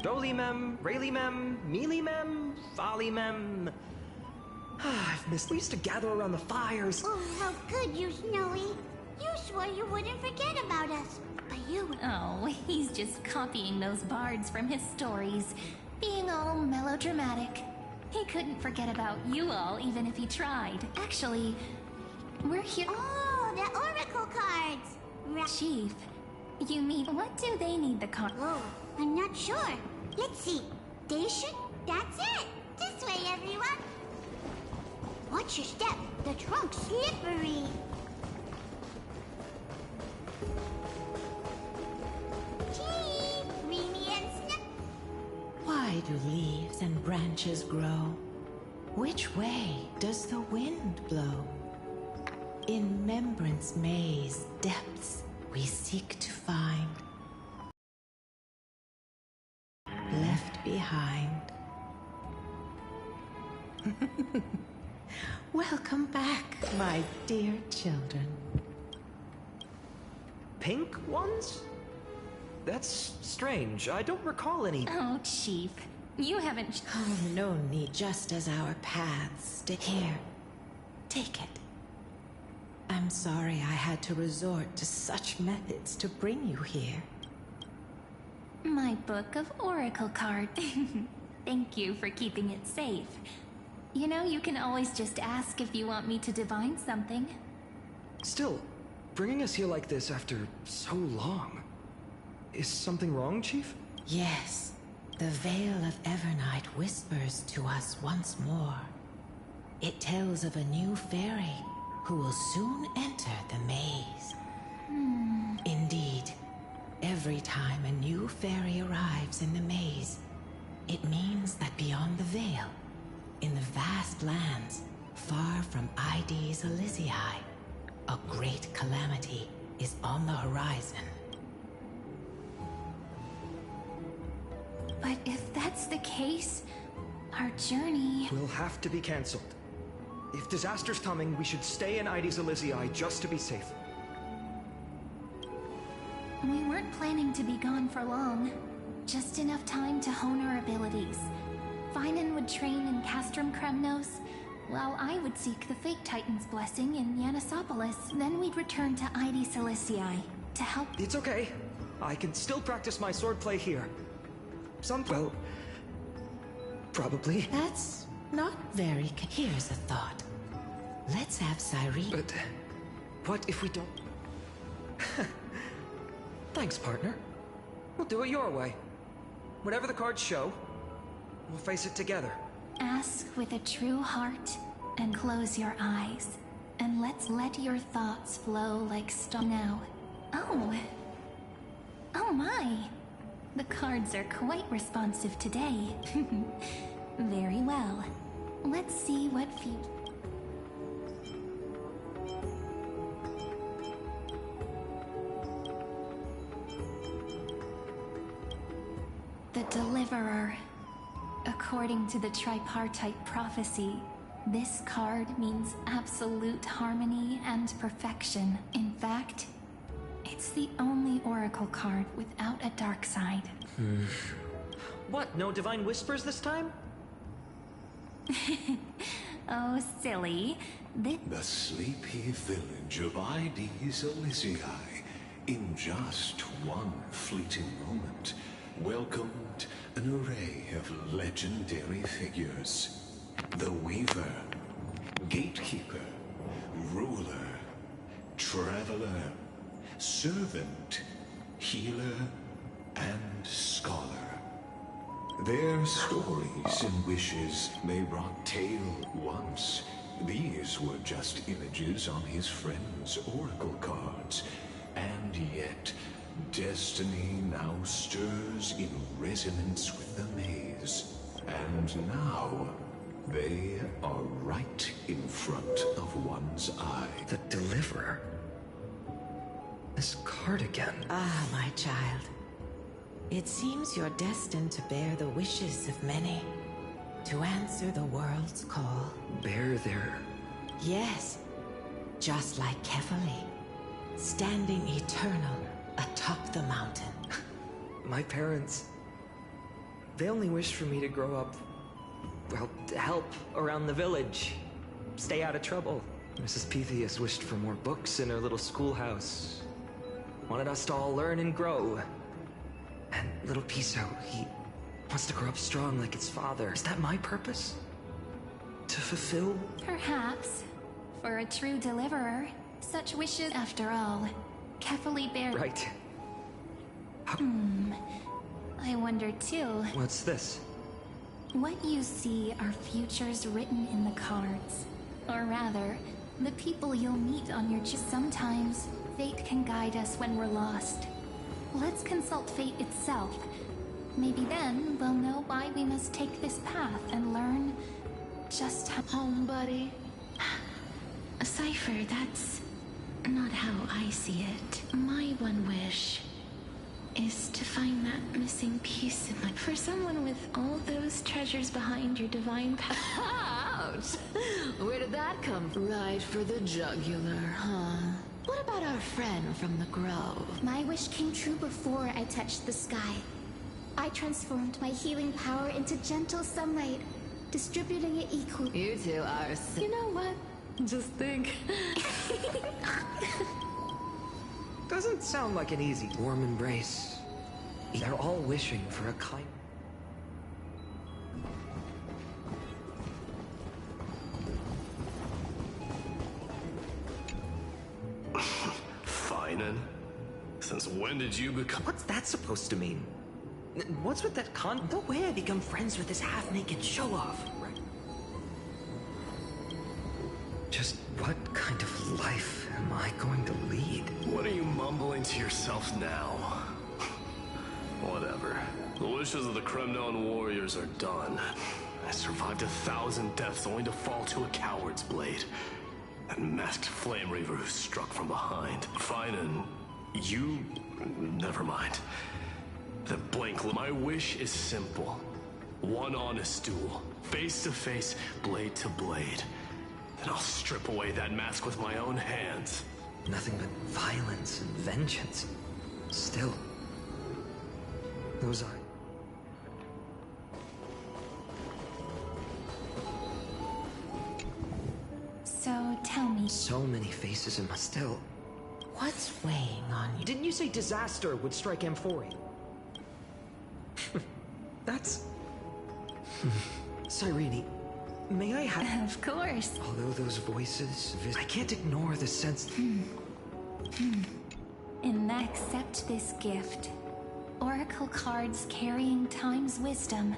Doly Mem, Rayleigh Mem, Mealy Mem, Folly Mem. I've missed. We used to gather around the fires. Oh, how good you, Snowy. You swore you wouldn't forget about us, but you... Oh, he's just copying those bards from his stories, being all melodramatic. He couldn't forget about you all, even if he tried. Actually, we're here... Oh, the oracle cards! Chief, you mean, what do they need the card? Oh, I'm not sure. Let's see. They should... That's it! This way, everyone! Watch your step. The trunk's slippery. Chief, Rini and Snip. Why do leaves and branches grow? Which way does the wind blow? In Remembrance Maze depths we seek to find. Left behind. Welcome back, my dear children. Pink ones? That's strange. I don't recall any... Oh, Chief. You haven't... Oh, no need, just as our paths stay here. Take it. I'm sorry I had to resort to such methods to bring you here. My book of oracle cards. Thank you for keeping it safe. You know, you can always just ask if you want me to divine something. Still, bringing us here like this after so long... Is something wrong, Chief? Yes. The Veil of Evernight whispers to us once more. It tells of a new fairy who will soon enter the maze. Indeed, every time a new fairy arrives in the maze, it means that beyond the veil, in the vast lands, far from Ides Elysiae, a great calamity is on the horizon. But if that's the case, our journey... will have to be cancelled. If disaster's coming, we should stay in Ides Elysiae just to be safe. We weren't planning to be gone for long. Just enough time to hone our abilities. Finan would train in Castrum Kremnos, while I would seek the Fake Titan's blessing in Yanisopolis. Then we'd return to Ides Elysiae. to help. It's okay. I can still practice my swordplay here. Well, probably. That's not very... Here's a thought. Let's have Cyrene... But what if we don't... Thanks, partner. We'll do it your way. Whatever the cards show, we'll face it together. Ask with a true heart and close your eyes. And let's let your thoughts flow like stone now. Oh. Oh my. The cards are quite responsive today. Very well. Let's see what The Deliverer. According to the tripartite prophecy, this card means absolute harmony and perfection. In fact, it's the only oracle card without a dark side. What, no divine whispers this time? Oh, silly. The sleepy village of Ides Elysiae, in just one fleeting moment, welcomed an array of legendary figures. The Weaver, Gatekeeper, Ruler, Traveler, Servant, Healer, and Scholar. Their stories and wishes may rock tale once. These were just images on his friend's oracle cards. And yet, destiny now stirs in resonance with the maze. And now, they are right in front of one's eye. The Deliverer? This card again. Ah, my child. It seems you're destined to bear the wishes of many. To answer the world's call. Bear their... Yes. Just like Kefali. Standing eternal atop the mountain. My parents... They only wished for me to grow up... well, to help around the village. Stay out of trouble. Mrs. Pythias wished for more books in her little schoolhouse. Wanted us to all learn and grow. And little Piso, he wants to grow up strong like his father. Is that my purpose? To fulfill? Perhaps. For a true deliverer, such wishes, after all, Kefali bear... Right. I wonder too. What's this? What you see are futures written in the cards. Or rather, the people you'll meet on your journey. Sometimes, fate can guide us when we're lost. Let's consult fate itself. Maybe then we'll know why we must take this path and learn just how... Home, buddy. Cypher, that's not how I see it. My one wish is to find that missing piece in my... For someone with all those treasures behind your divine power... Ouch! Where did that come from? Right for the jugular, huh? What about our friend from the Grove? My wish came true before I touched the sky. I transformed my healing power into gentle sunlight, distributing it equally. You two are... You know what? Just think. Doesn't sound like an easy warm embrace. They're all wishing for a kind... Finan? Since when did you become... What's that supposed to mean? What's with that No way I become friends with this half-naked show-off, right? Just what kind of life am I going to lead? What are you mumbling to yourself now? Whatever. The wishes of the Kremnon warriors are done. I survived 1,000 deaths only to fall to a coward's blade. That masked flame reaver who struck from behind. Finan, you... never mind. The blank... My wish is simple. One honest duel. Face to face, blade to blade. Then I'll strip away that mask with my own hands. Nothing but violence and vengeance. Still... those eyes... So, tell me... So many faces in my still... What's weighing on you? Didn't you say disaster would strike Amphoria? That's... Cyrene, may I have... Of course. Although those voices... I can't ignore the sense... And accept this gift. Oracle cards carrying time's wisdom,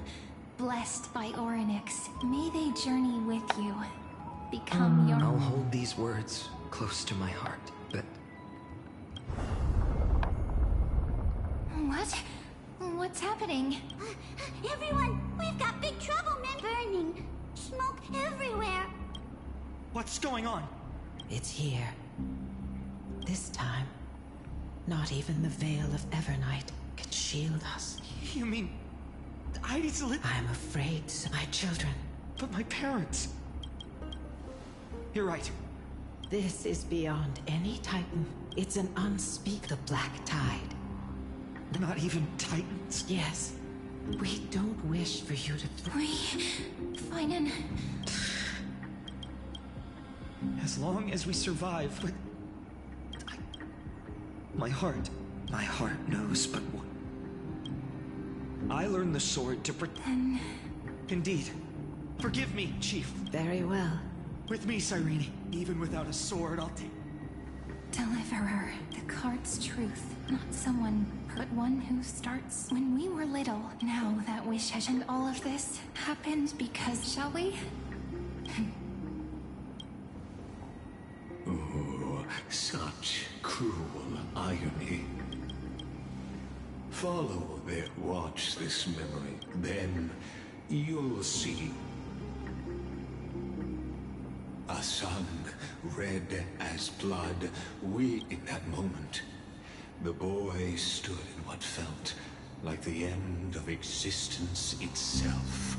blessed by Orynyx. May they journey with you. Become your... I'll hold these words close to my heart, but... What? What's happening? Everyone, we've got big trouble, men. Burning. Smoke everywhere. What's going on? It's here. This time, not even the Veil of Evernight can shield us. You mean... Heidi's lit... I'm afraid so. My children. But my parents... You're right. This is beyond any Titan. It's an unspeakable black tide. Not even Titans? Yes. We don't wish for you to... Finan... As long as we survive, but... My heart knows but one. I learned the sword to Then... Indeed. Forgive me, Chief. Very well. With me, Cyrene. Even without a sword, I'll take... Deliverer, the card's truth. Not someone, but one who starts when we were little. Now that wish has... And all of this happened because, shall we? Oh, such cruel irony. Follow watch this memory, then you'll see. A sun red as blood. In that moment, the boy stood in what felt like the end of existence itself.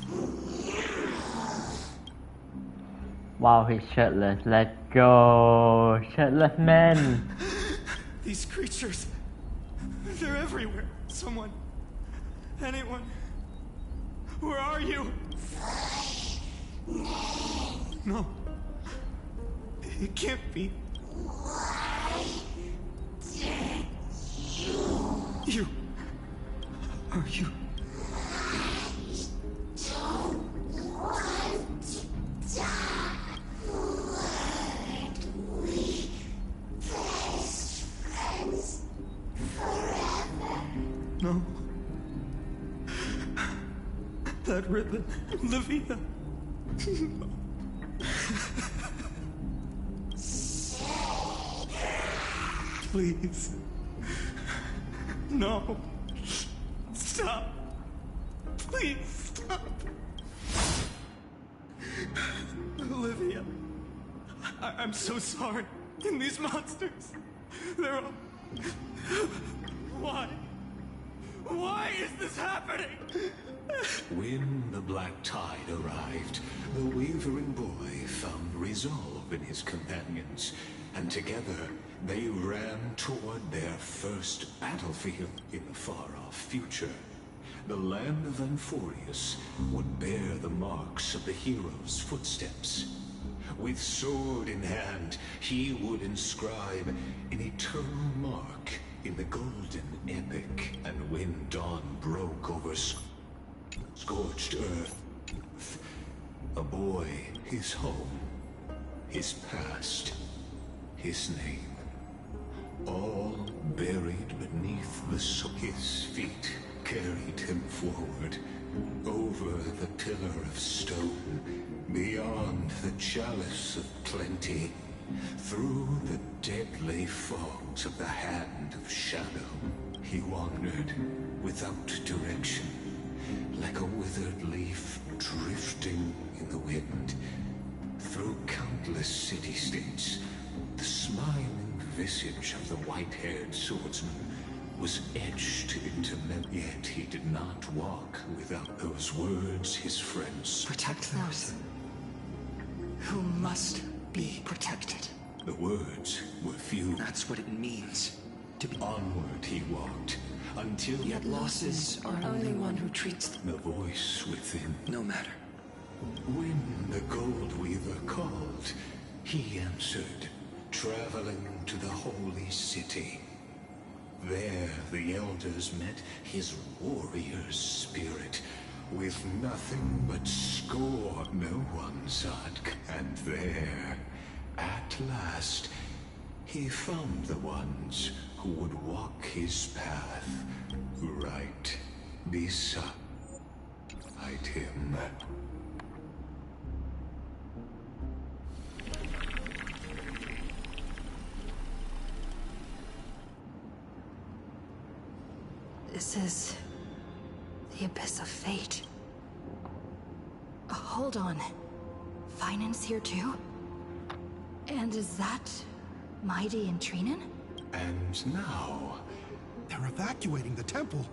Wow, he's shirtless. Let's go. Shirtless man. These creatures... They're everywhere. Someone... Anyone... Where are you? No. It can't be. You... Are you... No. That ribbon, Livia. Please. No. Stop. Please stop. Olivia. I'm so sorry. And these monsters, they're all... Why? Why is this happening? When the black tide arrived, the wavering boy found resolve in his companions, and together they ran toward their first battlefield in the far-off future. The land of Anforius would bear the marks of the hero's footsteps. With sword in hand, he would inscribe an eternal mark in the golden epic. And when dawn broke over scorched earth, a boy, his home, his past, his name, all buried beneath the soil. His feet carried him forward, over the pillar of stone, beyond the chalice of plenty, through the deadly fogs of the hand of shadow. He wandered without direction, like a withered leaf drifting in the wind, through countless city-states. The smiling visage of the white-haired swordsman was etched into memory. Yet he did not walk without those words his friends. Protect those who must be protected. The words were few. That's what it means to be. Onward he walked, until... Yet losses are only one who treats them. The voice within. No matter. When the Gold Weaver called, he answered, traveling to the holy city. There, the elders met his warrior's spirit, with nothing but scorn no one sought. And there, at last, he found the ones who would walk his path right beside him. This is the Abyss of Fate. Hold on. Finance here too? And is that Mighty and Trinan? And now... They're evacuating the temple.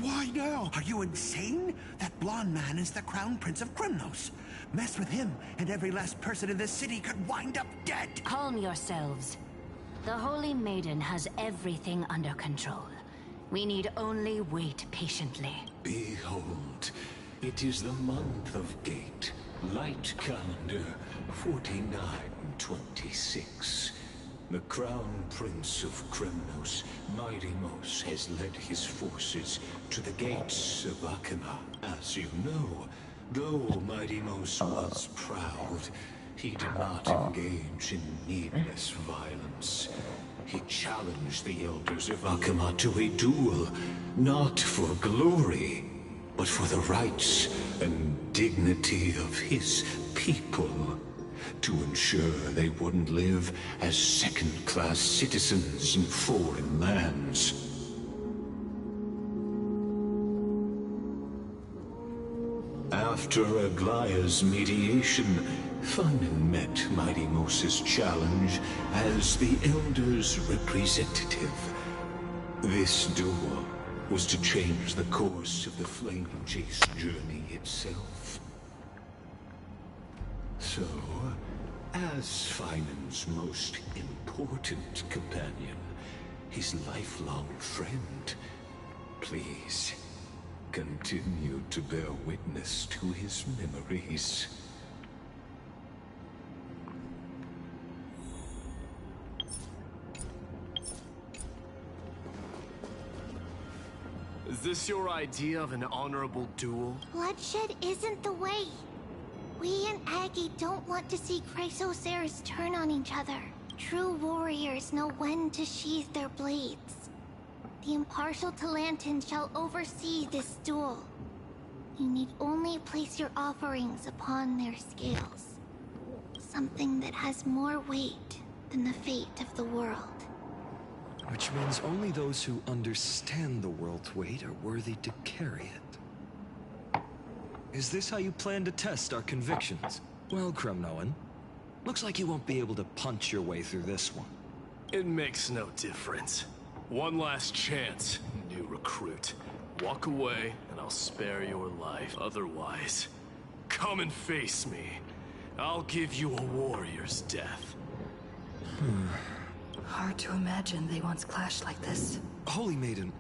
Why now? Are you insane? That blonde man is the Crown Prince of Krymnos. Mess with him, and every last person in this city could wind up dead. Calm yourselves. The Holy Maiden has everything under control. We need only wait patiently. Behold, it is the month of Gate, light calendar 4926. The Crown Prince of Krymnos, Midimos, has led his forces to the gates of Akima. As you know, though Midimos was proud, he did not engage in needless violence. He challenged the elders of Akima to a duel, not for glory, but for the rights and dignity of his people, to ensure they wouldn't live as second-class citizens in foreign lands. After Aglaya's mediation, Finan met Midimos' challenge as the Elder's representative. This duel was to change the course of the Flame Chase journey itself. So, as Finan's most important companion, his lifelong friend, please continue to bear witness to his memories. Is this your idea of an honorable duel? Bloodshed isn't the way. We and Aggie don't want to see Chrysoceres turn on each other. True warriors know when to sheathe their blades. The impartial Talantan shall oversee this duel. You need only place your offerings upon their scales. Something that has more weight than the fate of the world. Which means only those who understand the world's weight are worthy to carry it. Is this how you plan to test our convictions? Well, Kremnoan, looks like you won't be able to punch your way through this one. It makes no difference. One last chance, new recruit. Walk away, and I'll spare your life. Otherwise, come and face me. I'll give you a warrior's death. Hard to imagine they once clashed like this. Holy Maiden,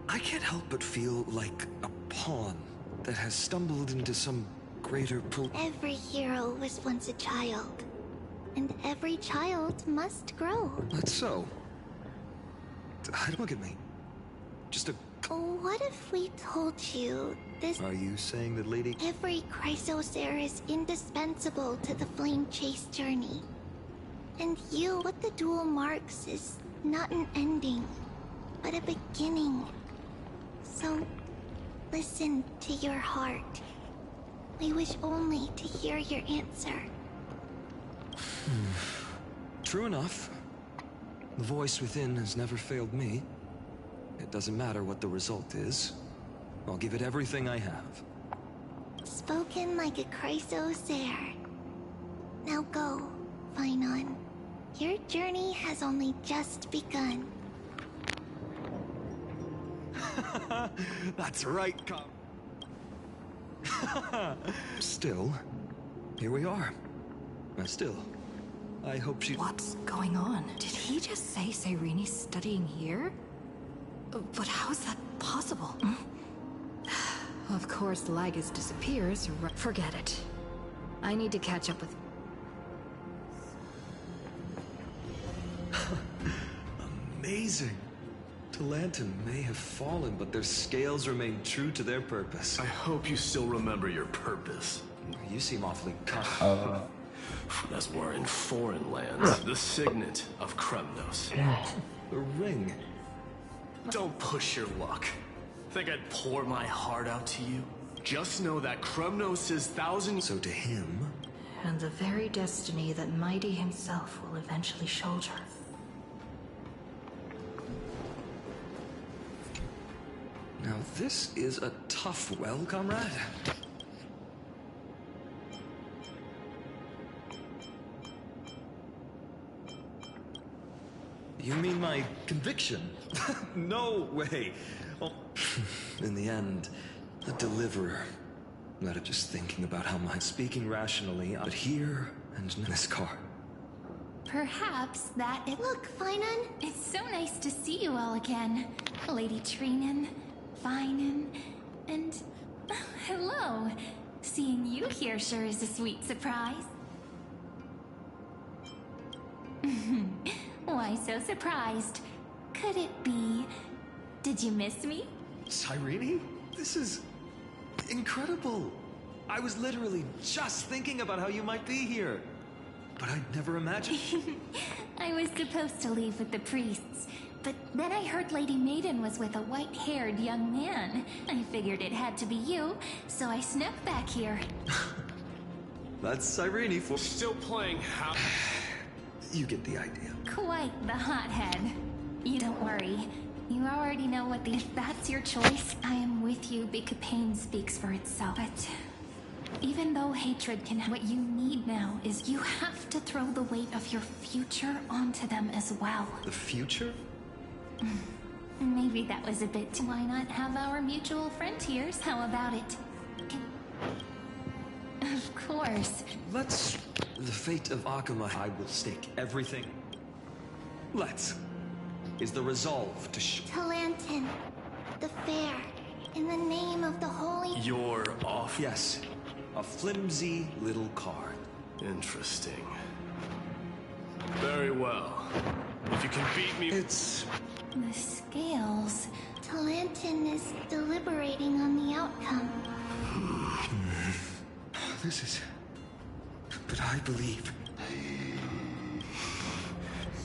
I can't help but feel like a pawn that has stumbled into some greater Every hero was once a child. And every child must grow. That's so. Don't look at me. Just a... What if we told you this... Are you saying that Lady... Every Chrysocer is indispensable to the Flame Chase journey. And what the duel marks is not an ending, but a beginning. So, listen to your heart. We wish only to hear your answer. True enough. The voice within has never failed me. It doesn't matter what the result is. I'll give it everything I have. Spoken like a Chrysocer. Now go, Finon. Your journey has only just begun. That's right, Still, here we are. And still, I hope she... What's going on? Did he just say Serene's studying here? But how is that possible? Of course, Lagus disappears. Forget it. I need to catch up with... Amazing. Talantin may have fallen, but their scales remain true to their purpose. I hope you still remember your purpose. You seem awfully As we're in foreign lands, the signet of Kremnos. The ring. Don't push your luck. Think I'd pour my heart out to you? Just know that Kremnos is thousands. So to him... And the very destiny that Mighty himself will eventually shoulder. Now this is a tough well, comrade. You mean my conviction? No way. Well, in the end, a deliverer. Not just thinking about how I'm speaking rationally, but here and in this car. Perhaps that it— Look, Finan! It's so nice to see you all again. Lady Trinan, Finan, and... hello. Seeing you here sure is a sweet surprise. Why so surprised? Could it be... Did you miss me? Cyrene? This is... incredible. I was literally just thinking about how you might be here. But I'd never imagined... I was supposed to leave with the priests, but then I heard Lady Maiden was with a white-haired young man. I figured it had to be you, so I snuck back here. That's Cyrene for... Still playing how... You get the idea. Quite the hothead. You don't worry. You already know what the... If that's your choice, I am with you because pain speaks for itself. But even though hatred can... What you need now is you have to throw the weight of your future onto them as well. The future? Maybe that was a bit... Why not have our mutual friend here? How about it? Of course. Let's... The fate of Akuma, I will stake everything. Let's. Is the resolve to Talantin, the fair, in the name of the holy... You're off? Yes. A flimsy little card. Interesting. Very well. If you can beat me... It's... The scales... Talantin is deliberating on the outcome. This is... But I believe...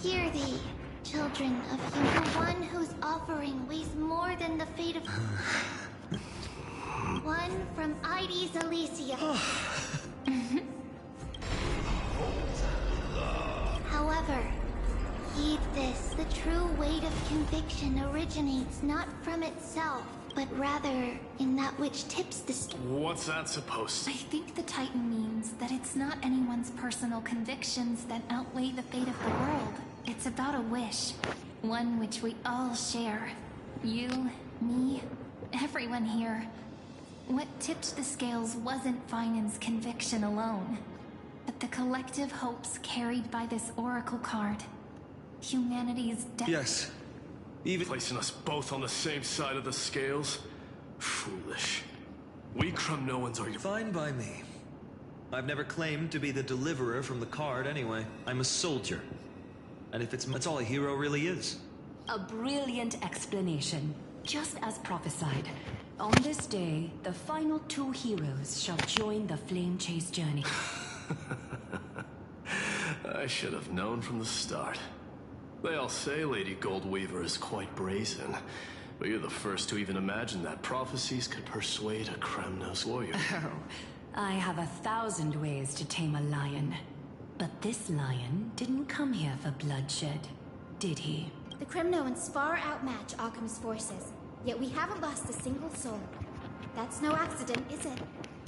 Hear thee, children of you. The one whose offering weighs more than the fate of... One from Ides Elysia. However, heed this. The true weight of conviction originates not from itself, but rather in that which tips the... What's that supposed to... I think the Titan means that it's not anyone's personal convictions that outweigh the fate of the world. It's about a wish. One which we all share. You, me, everyone here. What tipped the scales wasn't Finan's conviction alone, but the collective hopes carried by this oracle card. Humanity's death. Yes. Even placing us both on the same side of the scales? Foolish. We Kremnoans are your... Fine by me. I've never claimed to be the deliverer from the card anyway. I'm a soldier. And if that's all a hero really is. A brilliant explanation. Just as prophesied. On this day, the final two heroes shall join the Flame Chase journey. I should have known from the start. They all say Lady Goldweaver is quite brazen, but you're the first to even imagine that prophecies could persuade a Kremnos warrior. Oh, I have 1,000 ways to tame a lion. But this lion didn't come here for bloodshed, did he? The Kremnoans far outmatch Occam's forces, yet we haven't lost a single soul. That's no accident, is it?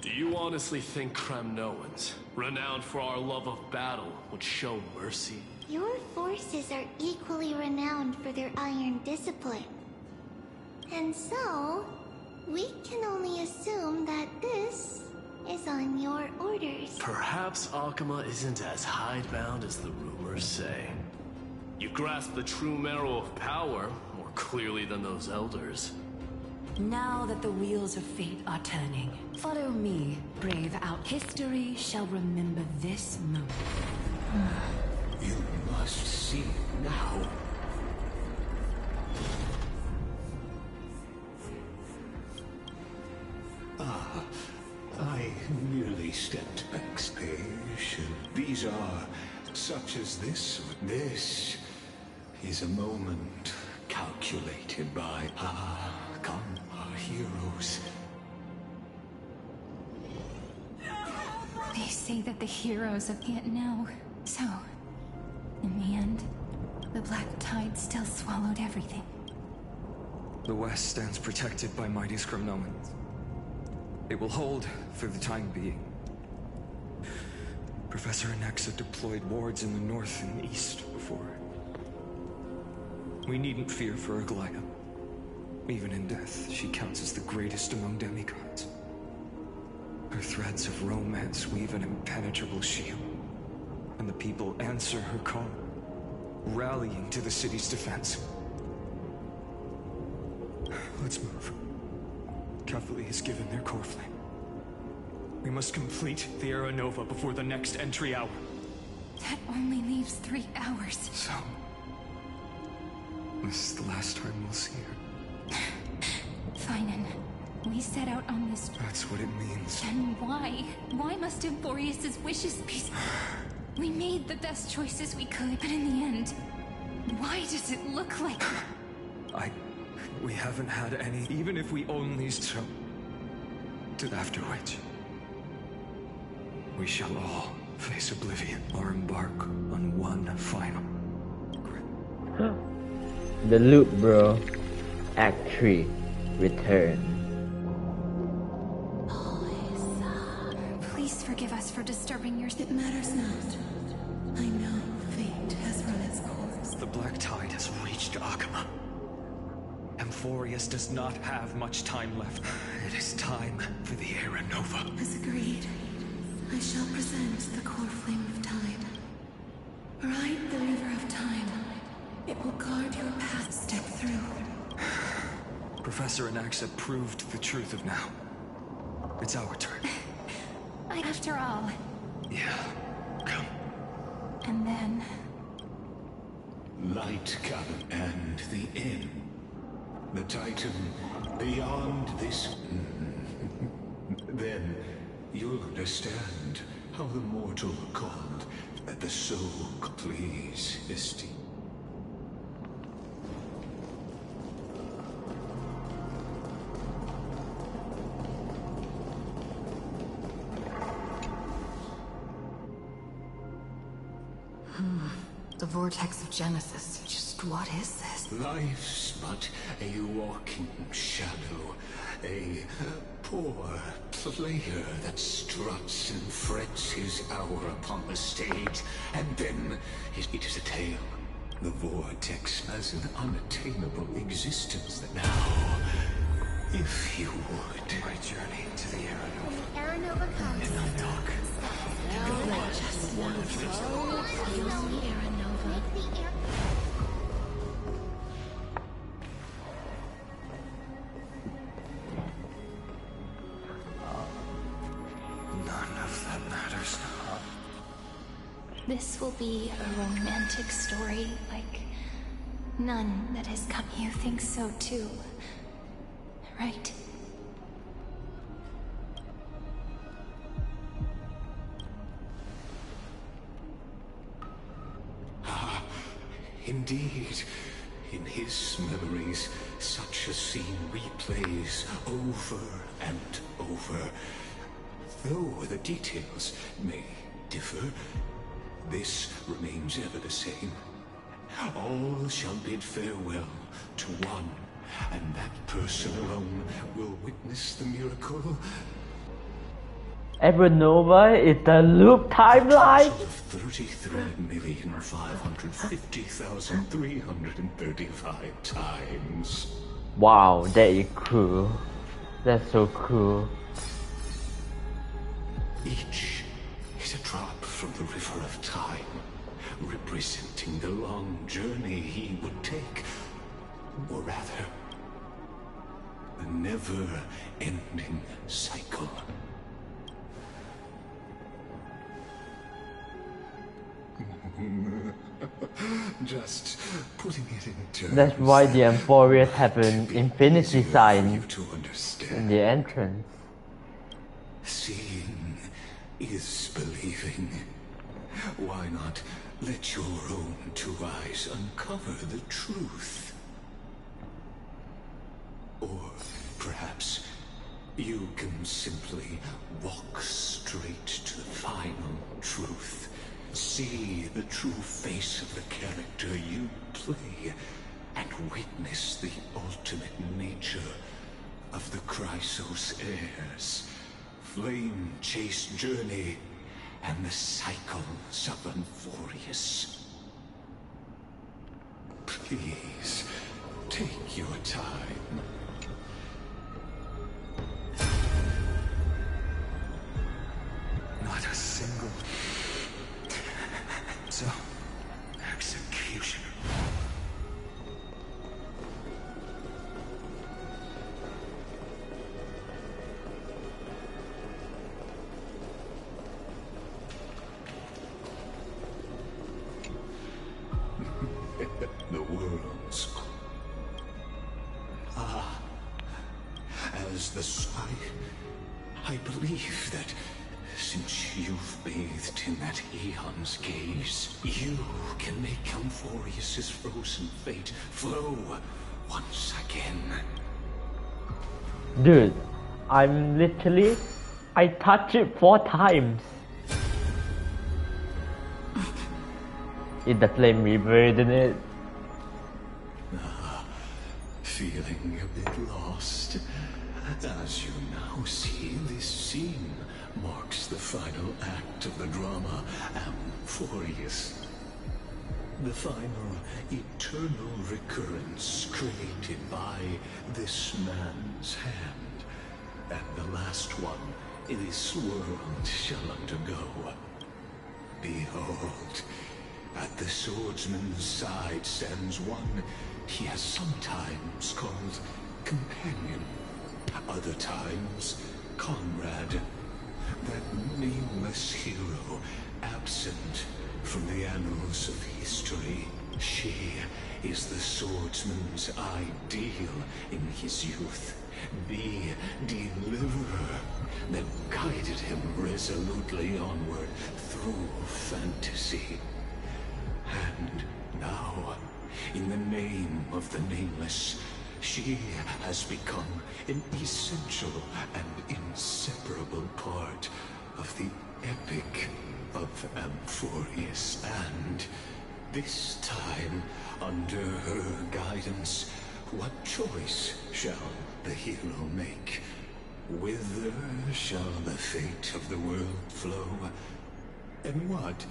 Do you honestly think Kremnoans, renowned for our love of battle, would show mercy? Your forces are equally renowned for their iron discipline. And so, we can only assume that this is on your orders. Perhaps Akuma isn't as hidebound as the rumors say. You grasp the true marrow of power more clearly than those elders. Now that the wheels of fate are turning, follow me, brave out. History shall remember this moment. You must see now. stepped backstage. These are such as this. This is a moment calculated by our heroes. They say that the heroes of can't know. So, in the end, the Black Tide still swallowed everything. The West stands protected by mighty Scrimnomans. It will hold for the time being. Professor Anaxa deployed wards in the north and east before. We needn't fear for Aglaya. Even in death, she counts as the greatest among demigods. Her threads of romance weave an impenetrable shield, and the people answer her call, rallying to the city's defense. Let's move. Cavalry has given their core flame. We must complete the Era Nova before the next entry hour. That only leaves 3 hours. So, this is the last time we'll see her. Finan, we set out on this... That's what it means. Then why? Why must Emborius' wishes be... We made the best choices we could, but in the end, why does it look like... We haven't had any, even if we only so... After which... we shall all face oblivion or embark on one final. The loop, bro. Act 3. Return. Please forgive us for disturbing your... It matters not. I know fate has run its course. The Black Tide has reached Akama. Amphorius does not have much time left. It is time for the Era Nova. As agreed, I shall present the core flame of tide. Ride the river of time. It will guard your path. Step through. Professor Anaxa proved the truth of now. It's our turn. After all. Yeah. Come. And then... Light come and the end. The Titan beyond this. Then you'll understand how the mortal called that the soul please esteem. The vortex of Genesis. Just what is this? Life's but a walking shadow, a poor player that struts and frets his hour upon the stage, and then it is a tale. The vortex has an unattainable existence that now, if you would... My journey to the Era Nova. When the Era Nova comes... In the dark. None of that matters now. This will be a romantic story like none that has come. You think so too, right? Indeed, in his memories, such a scene replays over and over. Though the details may differ, this remains ever the same. All shall bid farewell to one, and that person alone will witness the miracle. Era Nova is the loop timeline. 33,550,335 times. Wow, that is cool. That's so cool. Each is a drop from the river of time, representing the long journey he would take, or rather, the never-ending cycle. Just putting it in terms. That's why the Emborius have an infinity sign in the entrance. Seeing is believing. Why not let your own two eyes uncover the truth? Or perhaps you can simply walk straight to the final truth. See the true face of the character you play, and witness the ultimate nature of the Chrysos heirs. Flame-chased journey and the cycles of Amphorius. Please, take your time. Not a single... So... executioner. The world's... as the spy, I believe that since you've bathed in that Aeon's gaze, you can make Amphorius' frozen fate flow once again. Dude, I touched it 4 times. It's the flame weaver, isn't it? Feeling a bit lost. As you now see, this scene marks the final act of the drama Amphorius. The final eternal recurrence created by this man's hand. And the last one this world shall undergo. Behold, at the swordsman's side stands one he has sometimes called companion, other times comrade. That nameless hero, absent from the annals of history. She is the swordsman's ideal in his youth. The deliverer that guided him resolutely onward through fantasy. And now, in the name of the Nameless, she has become an essential and inseparable part of the epic of Amphorius. And this time, under her guidance, what choice shall the hero make? Whither shall the fate of the world flow? And what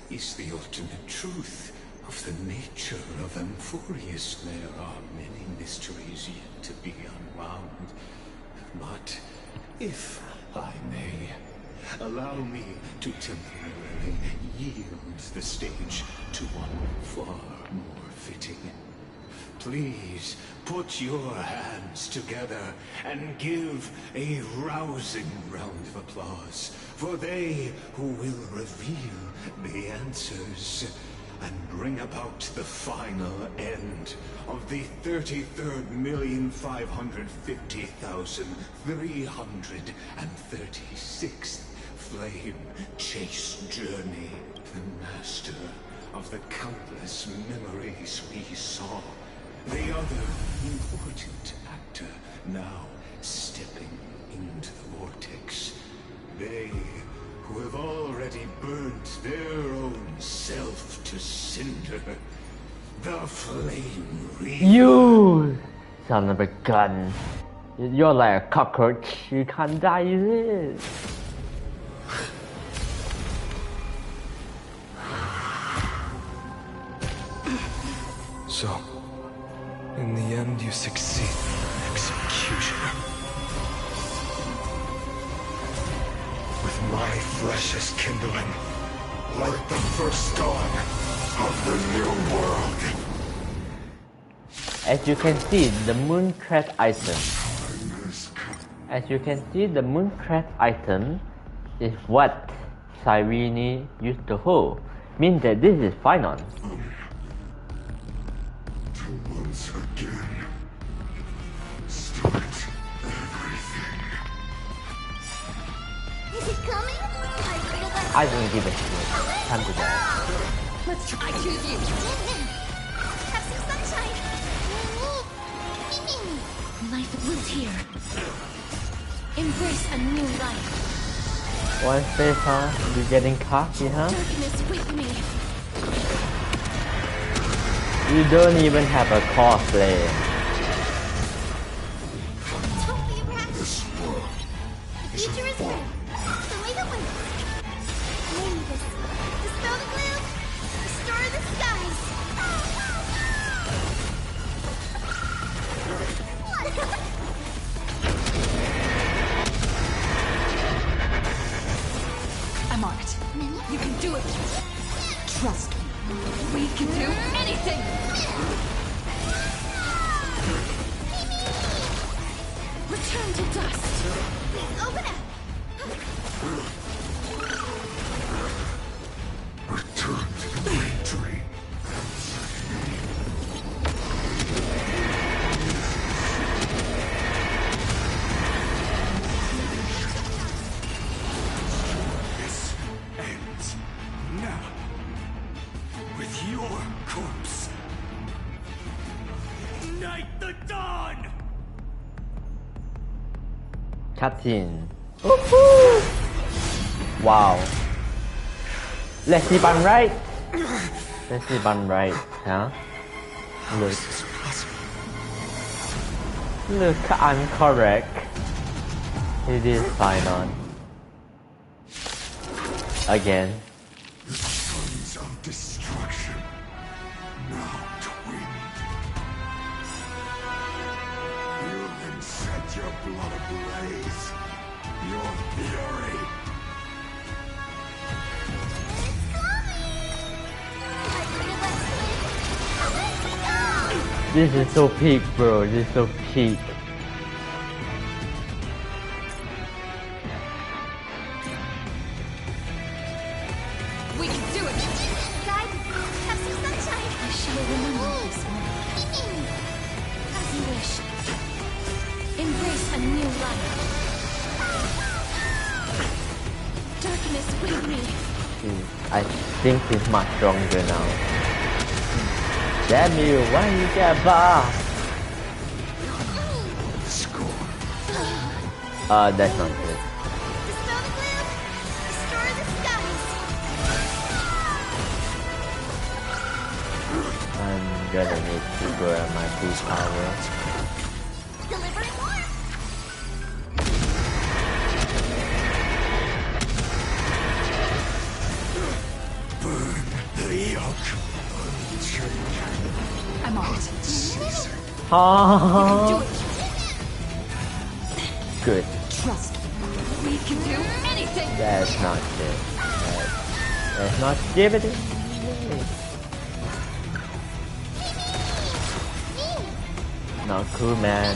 is the ultimate truth of the nature of Amphorius? There are many mysteries yet to be unwound. But if I may, allow me to temporarily yield the stage to one far more fitting. Please put your hands together and give a rousing round of applause for they who will reveal the answers and bring about the final end of the 33,550,336th flame chase journey. The master of the countless memories we saw. The other important actor now stepping into the vortex. They who have already burnt their own self to cinder. The flame reaver. You son of a gun. You're like a cockroach. You can't die, is it? So, in the end, you succeed, executioner. With my flesh as kindling, like the first dawn of the new world. As you can see, the Mooncrest item. As you can see, the Mooncrest item is what Cyrene used to hold. Means that this is final. Once again, start everything. Is it coming? I I don't give a shit. Time to die. Let's try. I choose you. Have some sunshine. Life blooms here. Embrace a new life. One face, huh? You getting cocky, huh? Darkness with me. You don't even have a cosplay. Don't be rash. The future is red. So lead the way. Nameless. Dispel the gloom. Restore the skies. I'm on it. You can do it. Trust me. We can do anything. Return to dust. Please open up. Return to the victory. This ends now. With your corpse. Ignite the dawn! Cutscene. Wow. Let's see button right. Let's see button right, huh? Look. Look, I'm correct. It is final. Again. The sons of destruction. Now twinned. You then set your blood ablaze. Your fury. This is so peak, bro. This is so peak. We can do it. Guide, have some sunshine. I shall remember this one. As you wish. Embrace a new life. Darkness with me. I think he's much stronger now. Damn you, why you get bar? That's not good. Dispel the gloom. Restore the skies. I'm gonna need to grab my full power. Delivering warmth. Burn the yoke. I'm on it. Oh. Good. Trust me. We can do anything. That's not good. That's not giving it. Not cool, man.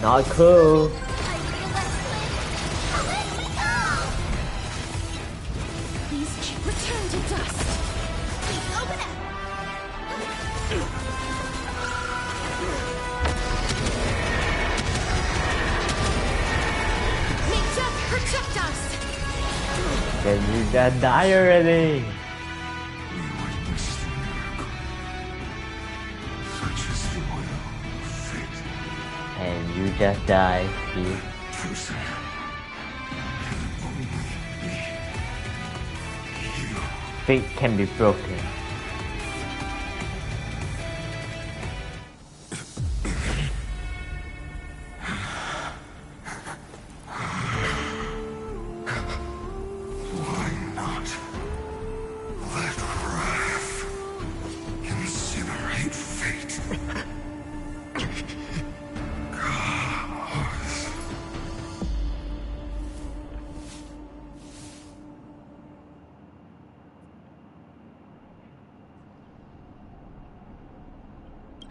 Not cool. Please return to dust. Please open up. Nature, protect us. Can you just die already? Such is the will of fate. And you just die, see? Truth can only be you. Fate can be broken. Why not let wrath incinerate fate? Gods.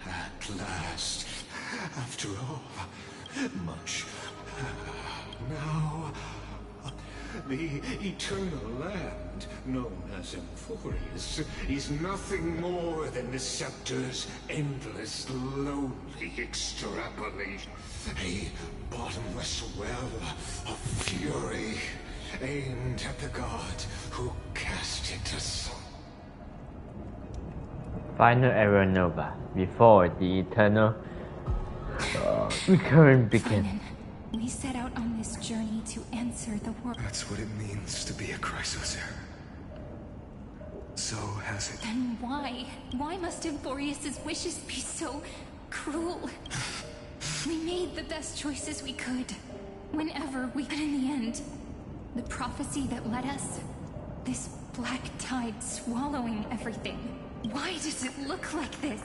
At last, after all, much now, the eternal land, known as Emphorius, is nothing more than the scepter's endless, lonely extrapolation. A bottomless well of fury. aimed at the god who cast it aside. Final Era Nova, before the eternal recurrent begins. We set out on this journey to answer the world. That's what it means to be a Chrysos heir. So has it. Then why? Why must Emborius' wishes be so cruel? We made the best choices we could. Whenever we... But in the end, the prophecy that led us, this black tide swallowing everything. Why does it look like this?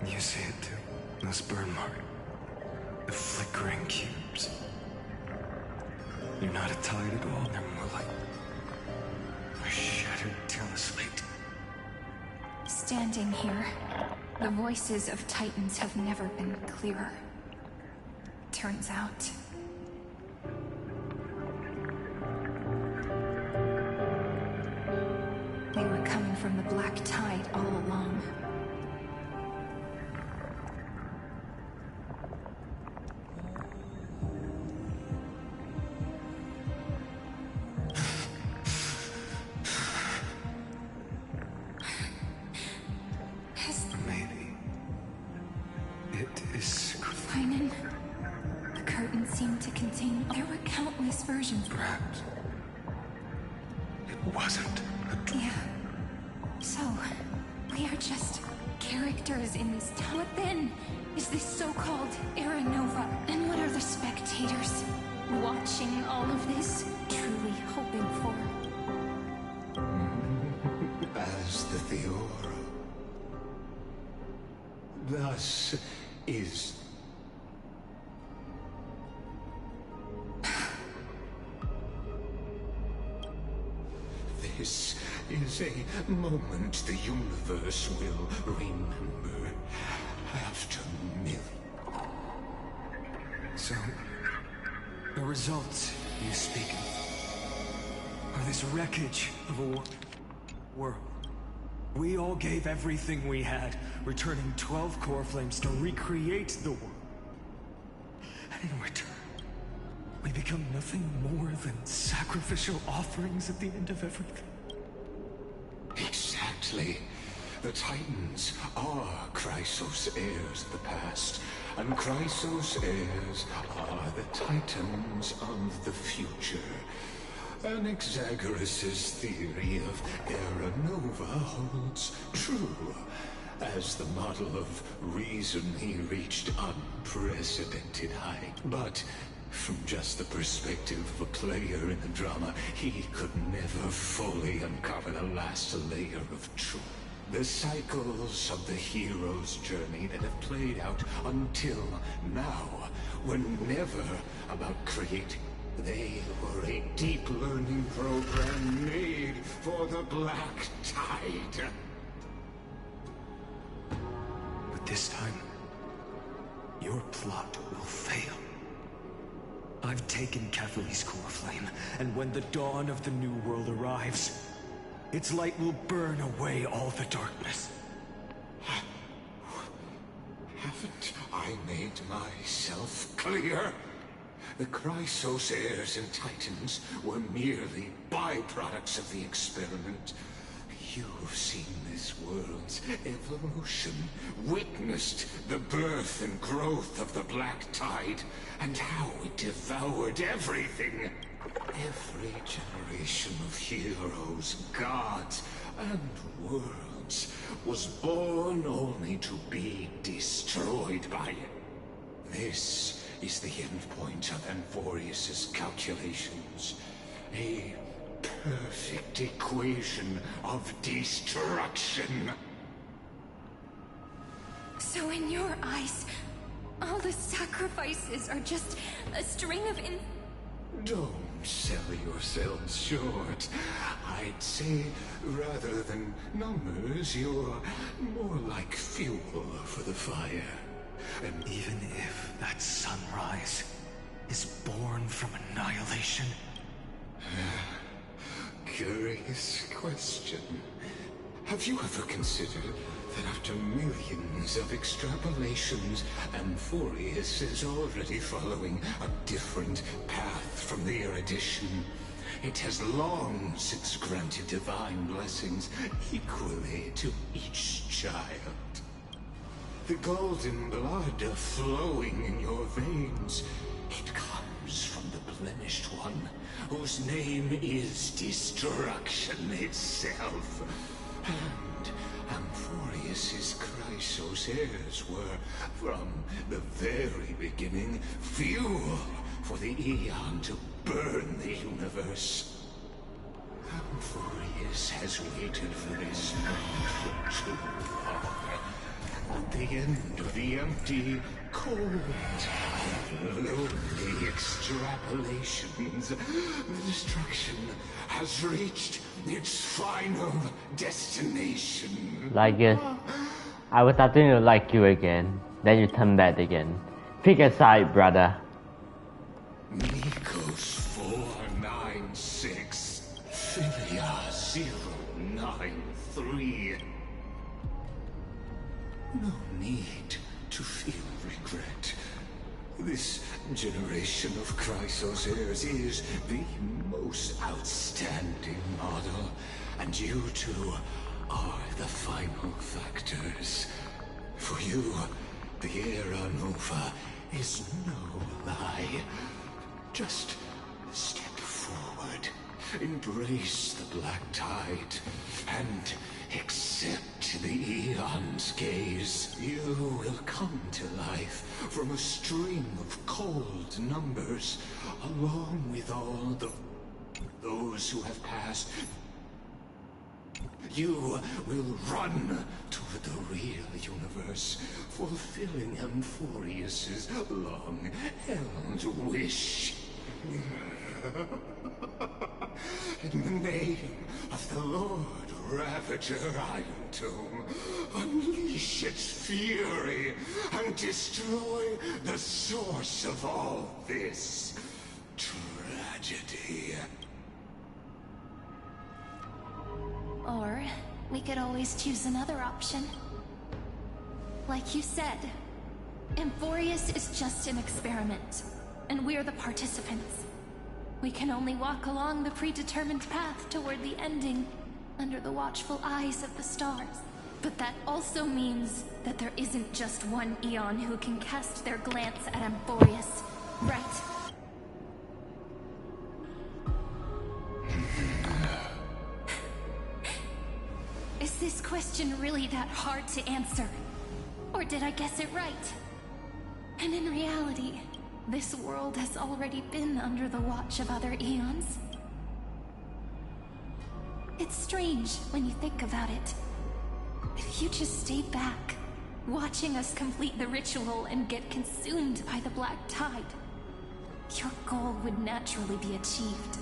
You see it too. Those burn marks. The flickering cubes. You're not a tide at all. They're more like a shattered teleslate. Standing here, the voices of Titans have never been clearer. Turns out... they were coming from the black tide all along. Maybe it is. Finan, the curtain seemed to contain... There were countless versions. Perhaps it wasn't a dream. Yeah. So, we are just characters in this town. What then is this so-called Era Nova? And what are the spectators watching all of this truly hoping for? As the Theora. Thus is... This is a moment the universe will remember after millions. So, the results you speak of are this wreckage of a world. We all gave everything we had, returning 12 core flames to recreate the world. And in return, we become nothing more than sacrificial offerings at the end of everything. Exactly. The Titans are Chrysos heirs of the past, and Chrysos heirs are the Titans of the future. Anaxagoras' theory of Era Nova holds true. As the model of reason, he reached unprecedented height. But from just the perspective of a player in the drama, he could never fully uncover the last layer of truth. The cycles of the hero's journey that have played out until now were never about creating. They were a deep learning program made for the Black Tide. But this time, your plot will fail. I've taken Catholi's core flame, and when the dawn of the new world arrives, its light will burn away all the darkness. Haven't I made myself clear? The Chrysos heirs and Titans were merely byproducts of the experiment. You've seen this world's evolution, witnessed the birth and growth of the Black Tide, and how it devoured everything. Every generation of heroes, gods, and worlds was born only to be destroyed by it. This is the endpoint of Emborius' calculations. A perfect equation of destruction. So in your eyes, all the sacrifices are just a string of Don't sell yourselves short. I'd say, rather than numbers, you're more like fuel for the fire. And even if that sunrise is born from annihilation... Curious question. Have you ever considered that after millions of extrapolations, Amphorius is already following a different path from the erudition? It has long since granted divine blessings equally to each child. The golden blood flowing in your veins, it comes from the blemished one, whose name is destruction itself. And Amphorius's Chrysos heirs were, from the very beginning, fuel for the Aeon to burn the universe. Amphorius has waited for his moment for too long. At the end of the empty, cold, and lonely extrapolations, the destruction has reached its final destination. Like it. I was starting to like you again. Then you turn bad again. Pick a side, brother. Nikos 496, Philia 093. No need to feel regret. This generation of Chrysos heirs is the most outstanding model, and you two are the final factors. For you, the Era Nova is no lie. Just step forward, embrace the black tide, and accept the Aeon's gaze. You will come to life from a string of cold numbers, along with all those who have passed. You will run toward the real universe, fulfilling Amphorius's long-held wish. In the name of the Lord Ravager Iron Tomb, unleash its fury and destroy the source of all this tragedy. Or we could always choose another option. Like you said, Amphorius is just an experiment, and we're the participants. We can only walk along the predetermined path toward the ending, under the watchful eyes of the stars. But that also means that there isn't just one Aeon who can cast their glance at Amphorius, right? Is this question really that hard to answer? Or did I guess it right? And in reality, this world has already been under the watch of other Aeons. It's strange when you think about it. If you just stayed back, watching us complete the ritual and get consumed by the black tide, your goal would naturally be achieved.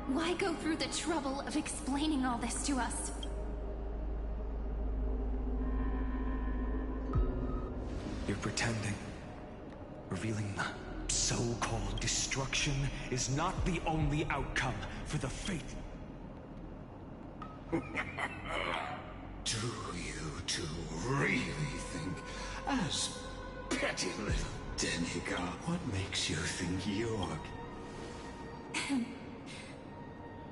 Why go through the trouble of explaining all this to us? You're pretending. Revealing the so-called destruction is not the only outcome for the fate. Do you two really think, as petty little demigod, what makes you think you're...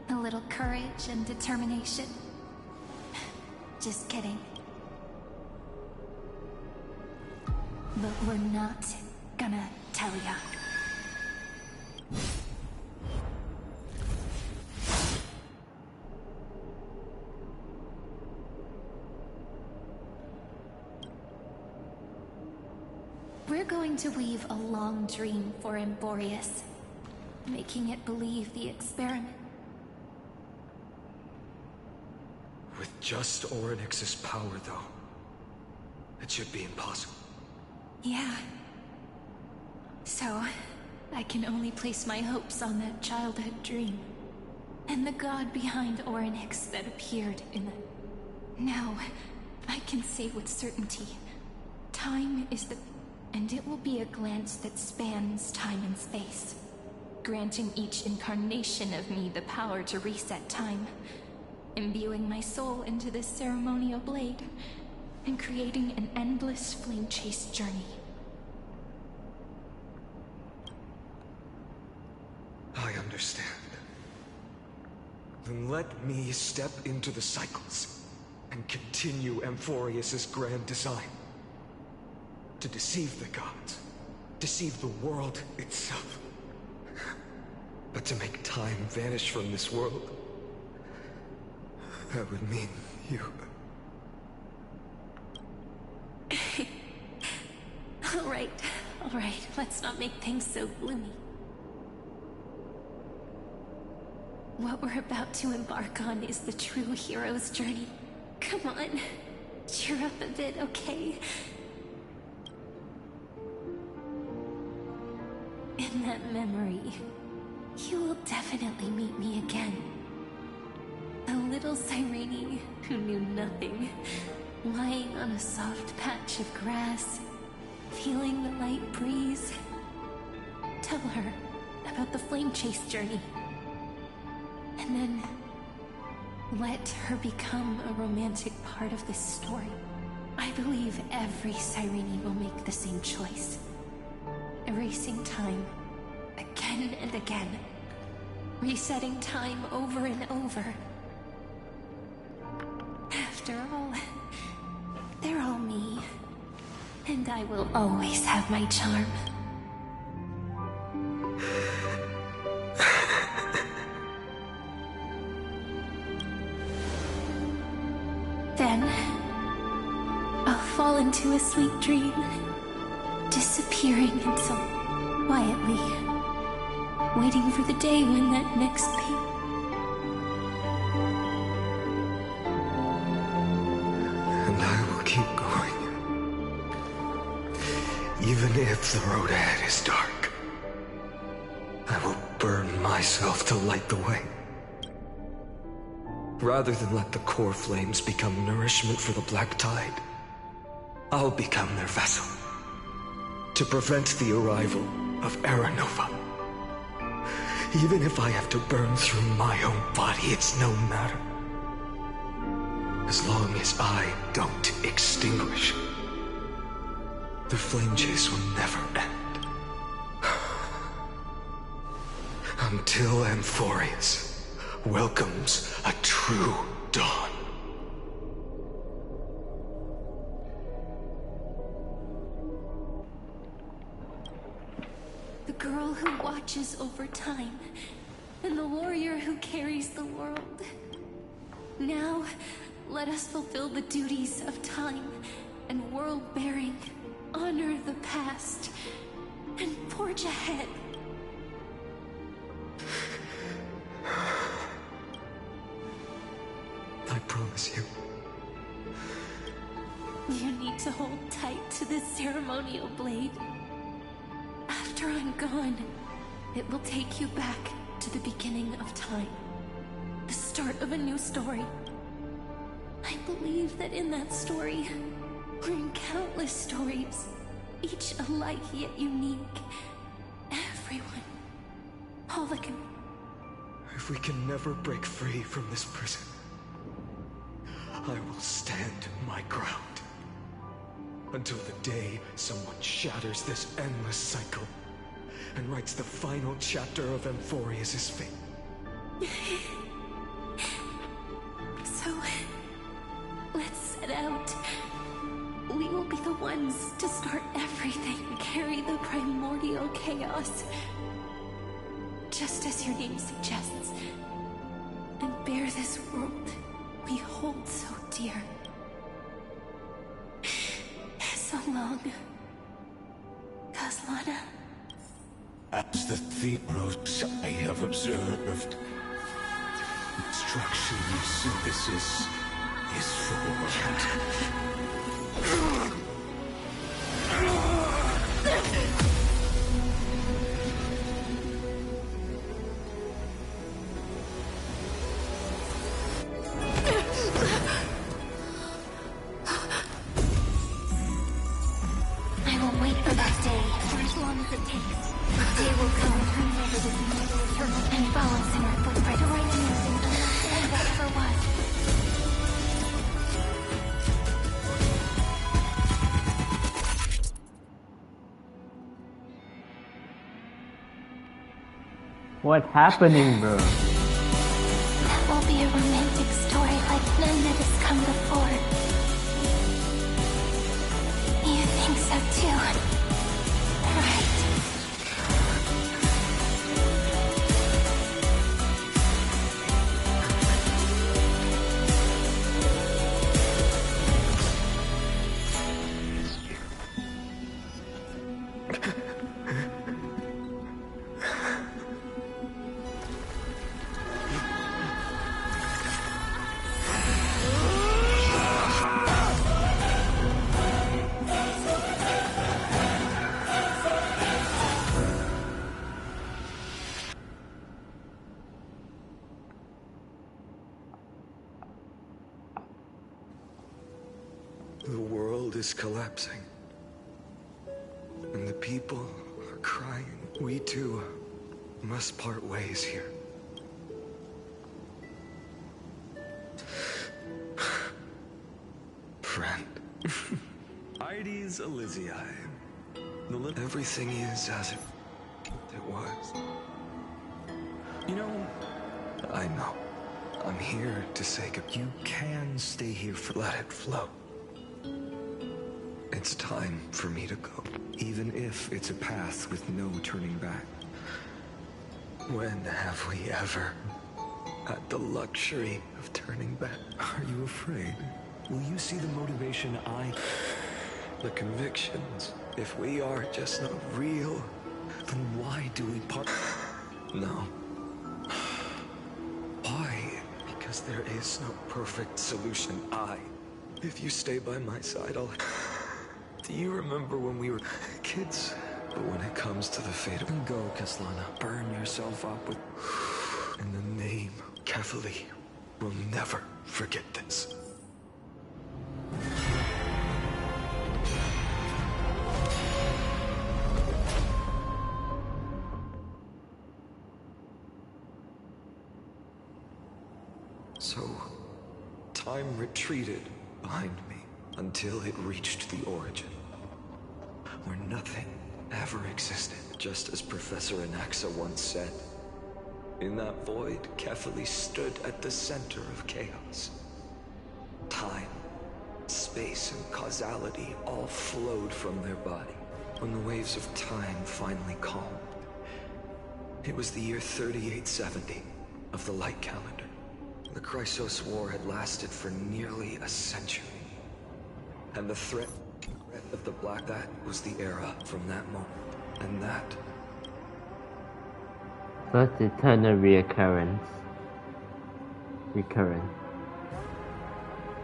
A little courage and determination. Just kidding. But we're not gonna tell ya. We're going to weave a long dream for Amphorius, making it believe the experiment. With just Orynyx's power, though, it should be impossible. Yeah. So, I can only place my hopes on that childhood dream. And the god behind Orynyx that appeared in the... Now, I can say with certainty, time is the... And it will be a glance that spans time and space, granting each incarnation of me the power to reset time, imbuing my soul into this ceremonial blade, and creating an endless flame chase journey. I understand. Then let me step into the cycles and continue Amphorius's grand design. To deceive the gods, deceive the world itself. But to make time vanish from this world, that would mean you. All right, let's not make things so gloomy. What we're about to embark on is the true hero's journey. Come on, cheer up a bit, okay? In that memory, you will definitely meet me again. A little Cyrene who knew nothing, lying on a soft patch of grass, feeling the light breeze. Tell her about the flame chase journey. And then let her become a romantic part of this story. I believe every Cyrene will make the same choice. Erasing time again and again. Resetting time over and over. After all, they're all me. And I will always have my charm. Then, I'll fall into a sweet dream, disappearing until quietly, waiting for the day when that next And I will keep going. Even if the road ahead is dark, I will burn myself to light the way. Rather than let the core flames become nourishment for the Black Tide, I'll become their vessel to prevent the arrival of Aranova. Even if I have to burn through my own body, it's no matter. As long as I don't extinguish, the flame chase will never end. Until Amphorius welcomes a true dawn. The girl who watches over time, and the warrior who carries the world. Now, let us fulfill the duties of time and world-bearing, honor the past, and forge ahead. I promise you. You need to hold tight to this ceremonial blade. After I'm gone, it will take you back to the beginning of time. The start of a new story. I believe that in that story, or in countless stories, each alike yet unique, everyone, all that can... If we can never break free from this prison, I will stand my ground. Until the day someone shatters this endless cycle and writes the final chapter of Amphorius's fate. So, let's set out. We will be the ones to start everything, carry the primordial chaos, just as your name suggests, and bear this world we hold so dear. So long, Kaslana. As the Theros I have observed, instruction synthesis is formed. I will wait for that day for as long as it takes. The day will come whenever this mortal eternal and follows in our footprint to right near the that ever was. What's happening, bro? That will be a romantic story like none that has come before. You think so too, right? The world is collapsing. And the people are crying. We too must part ways here. Friend. Ides Elysiae. Everything is as it was. You know, I know. I'm here to say goodbye. You can stay here for... Let it flow. It's time for me to go. Even if it's a path with no turning back. When have we ever had the luxury of turning back? Are you afraid? Will you see the motivation The convictions. If we are just not real, then why do we part? No. Why? Because there is no perfect solution. If you stay by my side, I'll... Do you remember when we were kids? But when it comes to the fate of... Go, Kaslana. Burn yourself up with... In the name of Kefali, we'll never forget this. So, time retreated behind me until it reached the origin, where nothing ever existed, just as Professor Anaxa once said. In that void, Kefali stood at the center of chaos. Time, space, and causality all flowed from their body. When the waves of time finally calmed, it was the year 3870 of the Light Calendar. The Chrysos War had lasted for nearly a century. And the threat of the Black, that was the era from that moment. And that... First eternal recurrence.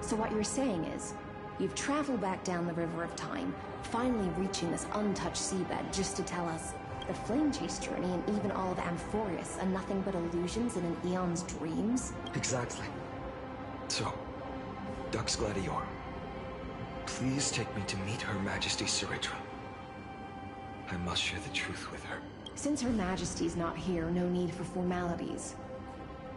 So what you're saying is, you've traveled back down the River of Time, finally reaching this untouched seabed just to tell us the Flame Chase journey and even all of Amphorius are nothing but illusions in an eon's dreams? Exactly. So, Dux Gladior, please take me to meet Her Majesty Cyritra. I must share the truth with her. Since Her Majesty's not here, no need for formalities.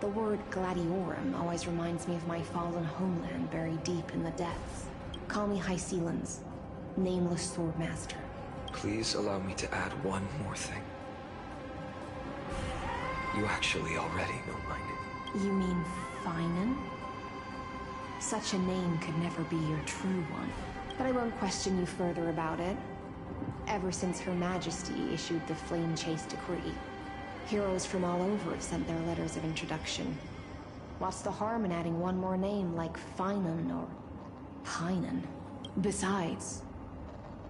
The word Gladiorum always reminds me of my fallen homeland buried deep in the depths. Call me High Sealands, Nameless Swordmaster. Please allow me to add one more thing. You actually already know my name. You mean Finan? Such a name could never be your true one. But I won't question you further about it. Ever since Her Majesty issued the Flame Chase decree, heroes from all over have sent their letters of introduction. What's the harm in adding one more name like Finan or Pynan? Besides,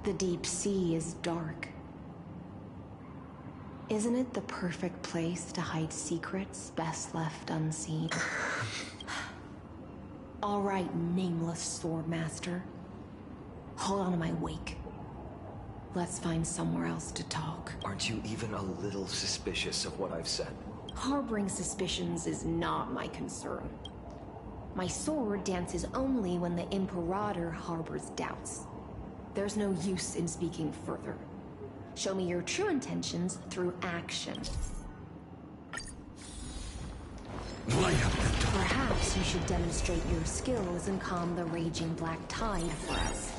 the deep sea is dark. Isn't it the perfect place to hide secrets best left unseen? All right, Nameless Swordmaster. Hold on to my wake. Let's find somewhere else to talk. Aren't you even a little suspicious of what I've said? Harboring suspicions is not my concern. My sword dances only when the Imperator harbors doubts. There's no use in speaking further. Show me your true intentions through action. Perhaps you should demonstrate your skills and calm the raging black tide for us.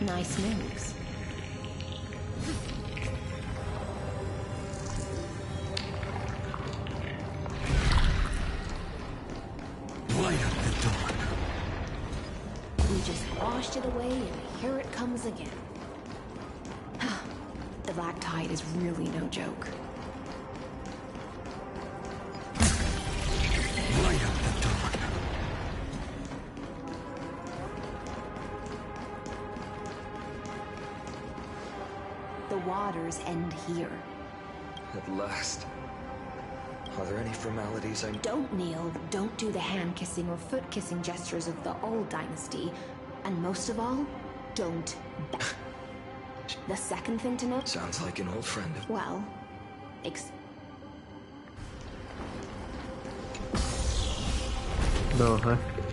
Nice moves. Light up the dawn. We just washed it away, and here it comes again. The black tide is really no joke. Light up the dawn. The waters end here. At last. Are there any formalities I... Don't kneel, don't do the hand-kissing or foot-kissing gestures of the old dynasty, and most of all, don't The second thing to note... Sounds like an old friend. Well, Though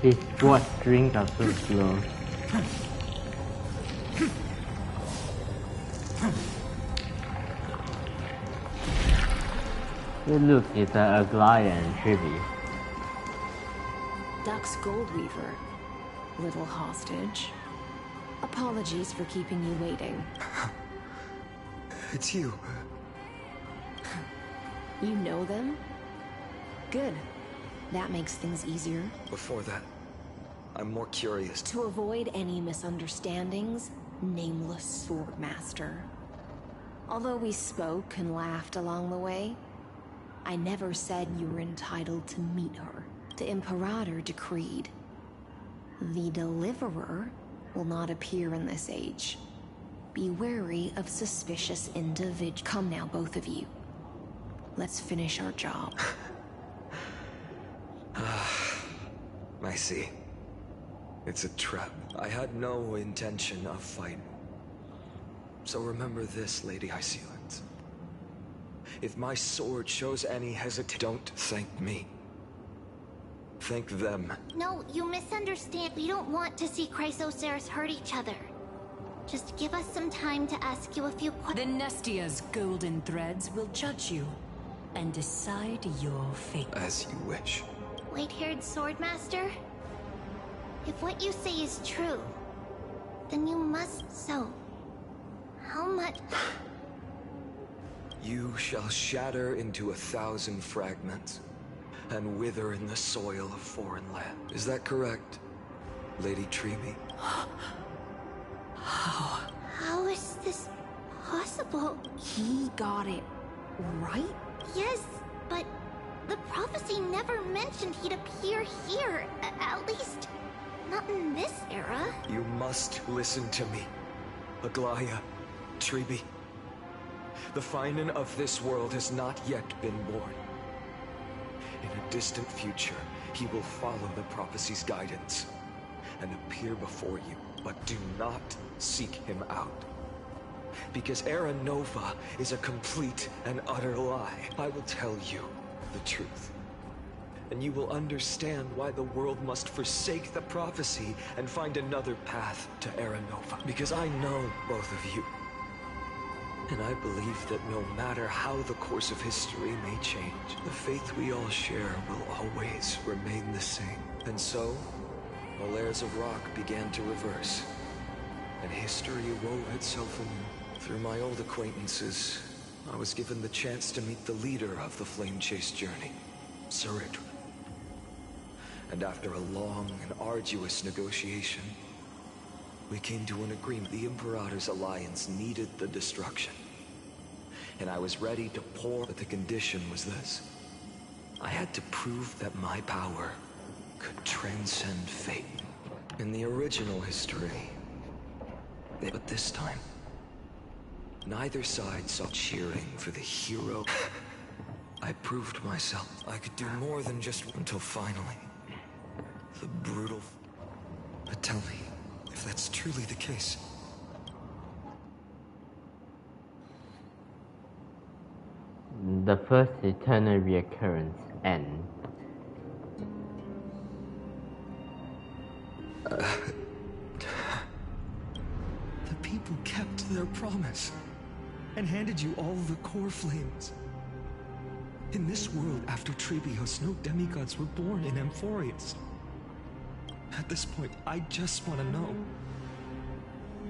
his watch drink are so slow. Look, it's Aglaia and Tribby. Duck's Goldweaver, little hostage. Apologies for keeping you waiting. It's you. You know them? Good. That makes things easier. Before that, I'm more curious. To avoid any misunderstandings, nameless Swordmaster. Although we spoke and laughed along the way, I never said you were entitled to meet her. The Imperator decreed. The Deliverer will not appear in this age. Be wary of suspicious individuals. Come now, both of you. Let's finish our job. I see. It's a trap. I had no intention of fighting. So remember this, Lady Hysealant. If my sword shows any hesitation, don't thank me. Thank them. No, you misunderstand. We don't want to see Chrysoceras hurt each other. Just give us some time to ask you a few questions. The Nestia's golden threads will judge you and decide your fate. As you wish. White-haired Swordmaster? If what you say is true, then you must so. How much? You shall shatter into 1,000 fragments and wither in the soil of foreign land. Is that correct, Lady Treby? How is this possible? He got it right? Yes, but the prophecy never mentioned he'd appear here. At least, not in this era. You must listen to me, Aglaia, Treby. The Finan of this world has not yet been born. In a distant future, he will follow the prophecy's guidance and appear before you, but do not seek him out. Because Era Nova is a complete and utter lie. I will tell you the truth, and you will understand why the world must forsake the prophecy and find another path to Era Nova. Because I know both of you. And I believe that no matter how the course of history may change, the faith we all share will always remain the same. And so, the layers of rock began to reverse, and history wove itself anew. Through my old acquaintances, I was given the chance to meet the leader of the Flame Chase journey, Saridra. And after a long and arduous negotiation, we came to an agreement. The Imperator's alliance needed the destruction. And I was ready to pour, but the condition was this. I had to prove that my power could transcend fate. In the original history, but this time, neither side saw cheering for the hero. I proved myself. I could do more than just until finally, the brutal... But tell me, if that's truly the case. The first eternal reoccurrence end. The people kept their promise and handed you all the core flames. In this world after Trebios, no demigods were born in Amphorius. At this point, I just want to know.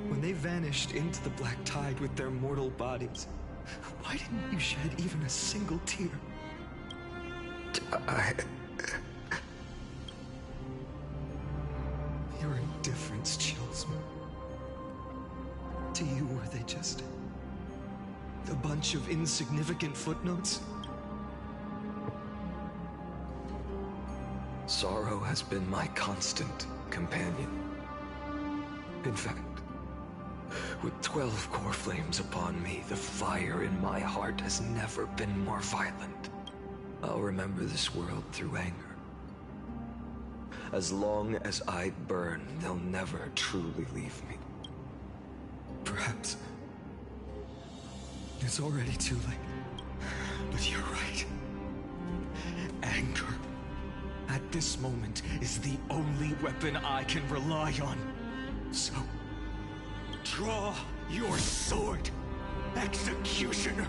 When they vanished into the black tide with their mortal bodies, why didn't you shed even a single tear? Your indifference chills me. To you, were they just a bunch of insignificant footnotes? Sorrow has been my constant companion. In fact, with 12 core flames upon me, the fire in my heart has never been more violent. I'll remember this world through anger. As long as I burn, they'll never truly leave me. Perhaps it's already too late. But you're right. Anger, at this moment, is the only weapon I can rely on. So, draw your sword, Executioner.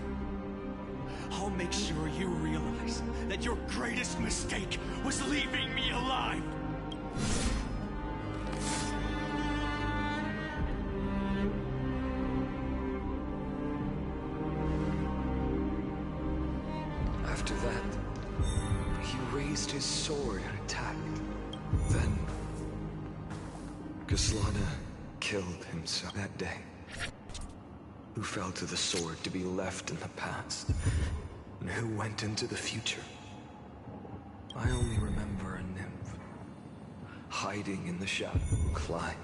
I'll make sure you realize that your greatest mistake was leaving me alive. After that, he raised his sword and attacked. Then, Gislana killed himself that day. Who fell to the sword to be left in the past, and who went into the future. I only remember a nymph, hiding in the shadow. Climb,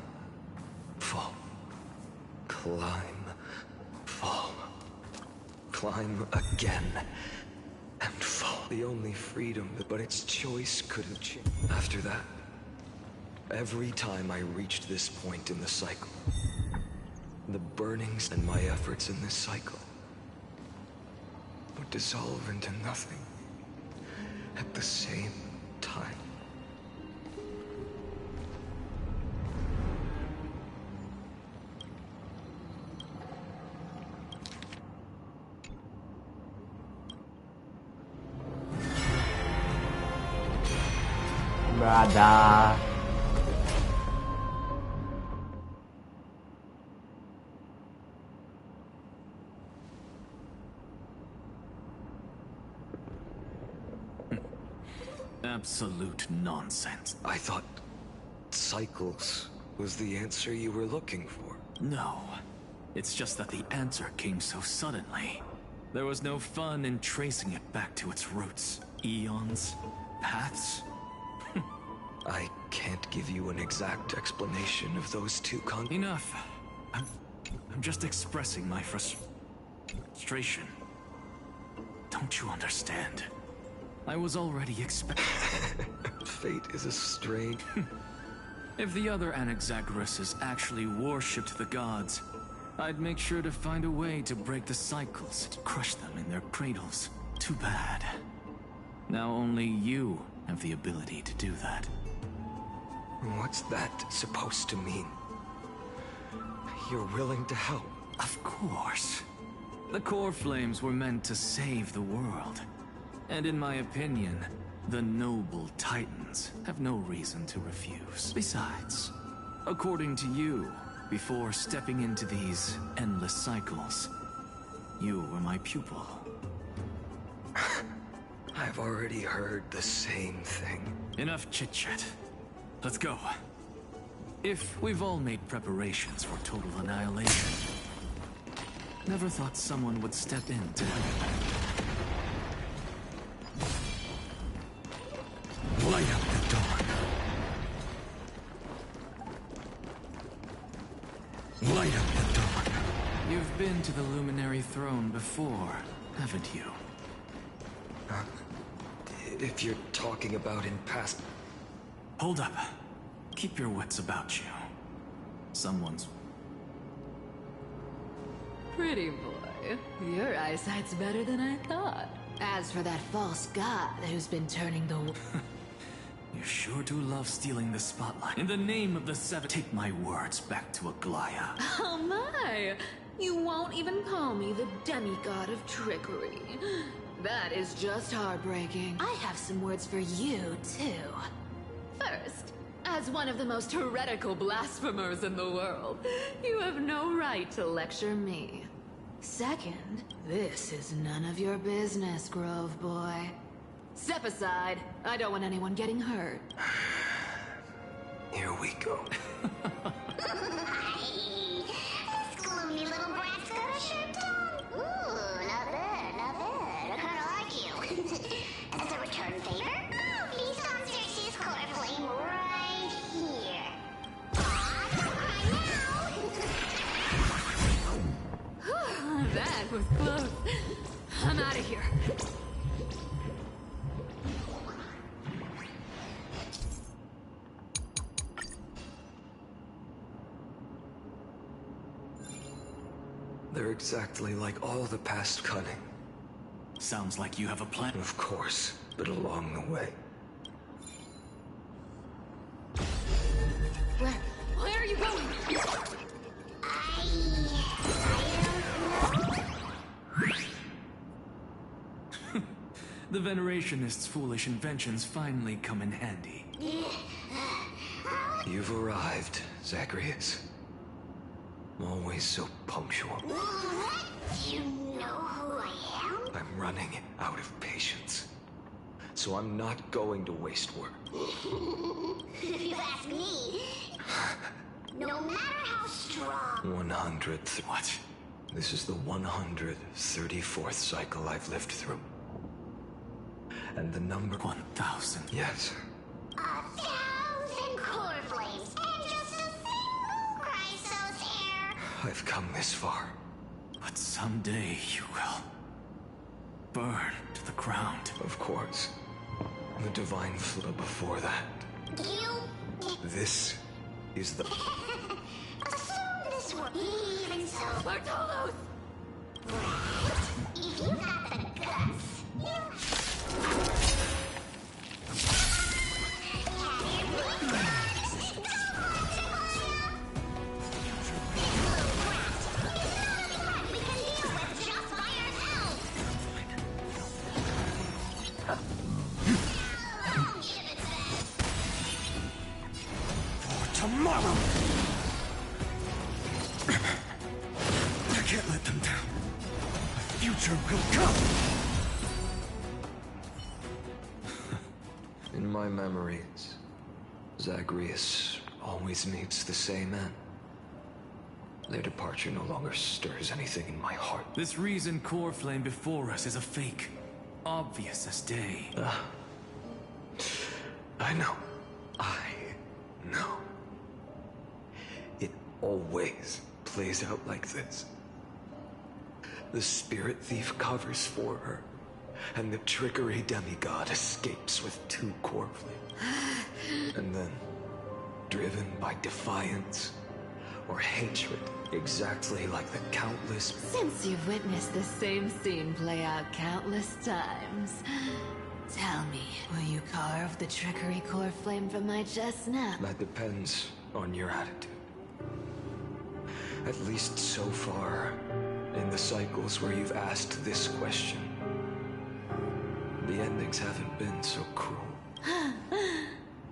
fall, climb, fall, climb again, and fall. The only freedom, but its choice could have changed. After that, every time I reached this point in the cycle, the burnings and my efforts in this cycle would dissolve into nothing at the same time. Brother. Absolute nonsense. I thought cycles was the answer you were looking for. No. It's just that the answer came so suddenly. There was no fun in tracing it back to its roots. Eons? Paths? I can't give you an exact explanation of those two Enough. I'm just expressing my frustration. Don't you understand? I was already expecting. Fate is a strange. If the other Anaxagoras actually worshipped the gods, I'd make sure to find a way to break the cycles, to crush them in their cradles. Too bad. Now only you have the ability to do that. What's that supposed to mean? You're willing to help? Of course. The core flames were meant to save the world. And in my opinion, the noble titans have no reason to refuse. Besides, according to you, before stepping into these endless cycles, you were my pupil. I've already heard the same thing. Enough chit-chat. Let's go. If we've all made preparations for total annihilation, never thought someone would step in to light up the dawn. Light up the dawn. You've been to the Luminary Throne before, haven't you? If you're talking about in past... Hold up. Keep your wits about you. Someone's... Pretty boy, your eyesight's better than I thought. As for that false god who's been turning the... You sure do love stealing the spotlight. In the name of the seven... Take my words back to Aglaya. Oh my! You won't even call me the demigod of trickery. That is just heartbreaking. I have some words for you, too. First, As one of the most heretical blasphemers in the world, you have no right to lecture me. Second, this is none of your business, Grove Boy. Step aside. I don't want anyone getting hurt. Here we go. This gloomy little brat's got a sharp tongue. Ooh, not bad, not bad. I kinda like you. As a return favor, please don't search his core flame right here. Aw, don't cry now. That was close. I'm out of here. They're exactly like all the past cunning. Sounds like you have a plan. Of course, but along the way. Where are you going? The Venerationists' foolish inventions finally come in handy. You've arrived, Zacharias. Always so punctual. What? You know who I am? I'm running out of patience. So I'm not going to waste work. If you ask me, no matter how strong. 100th. What? This is the 134th cycle I've lived through. And the number 1,000. Yes. 1,000 core flames and just a single Chrysos hair. I've come this far. But someday you will burn to the ground. Of course. The divine flow before that. This is the... Assume this were even so. Bartolos! If you got the guts, you... Tomorrow! I can't let them down. A future will come! In my memories, Zagreus always meets the same end. Their departure no longer stirs anything in my heart. This reason core flame before us is a fake. Obvious as day. I know. I know. It always plays out like this. The spirit thief covers for her, and the trickery demigod escapes with 2 core flames. And then, driven by defiance or hatred, exactly like the countless... Since you've witnessed the same scene play out countless times, tell me, will you carve the trickery core flame from my chest now? That depends on your attitude. At least so far, in the cycles where you've asked this question, the endings haven't been so cruel.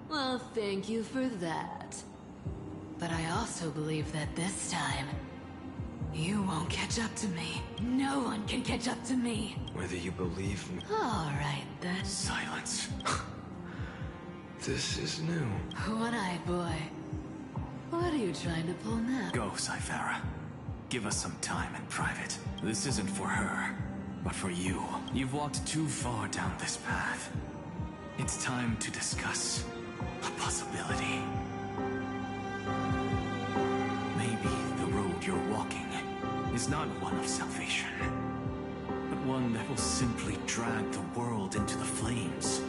Well, thank you for that. But I also believe that this time, you won't catch up to me. No one can catch up to me. Whether you believe me... All right, then. Silence. This is new. One-eyed boy. What are you trying to pull now? Go, Cyphera. Give us some time in private. This isn't for her, but for you. You've walked too far down this path. It's time to discuss a possibility. Maybe the road you're walking is not one of salvation, but one that will simply drag the world into the flames.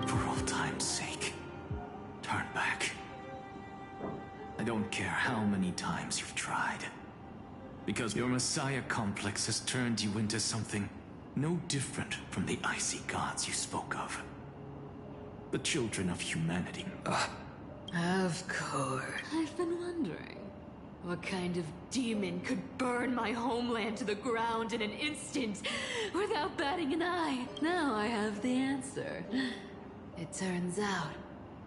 For old time's sake, turn back. I don't care how many times you've tried, because your Messiah complex has turned you into something no different from the icy gods you spoke of. The children of humanity. Of course. I've been wondering, what kind of demon could burn my homeland to the ground in an instant without batting an eye? Now I have the answer. It turns out,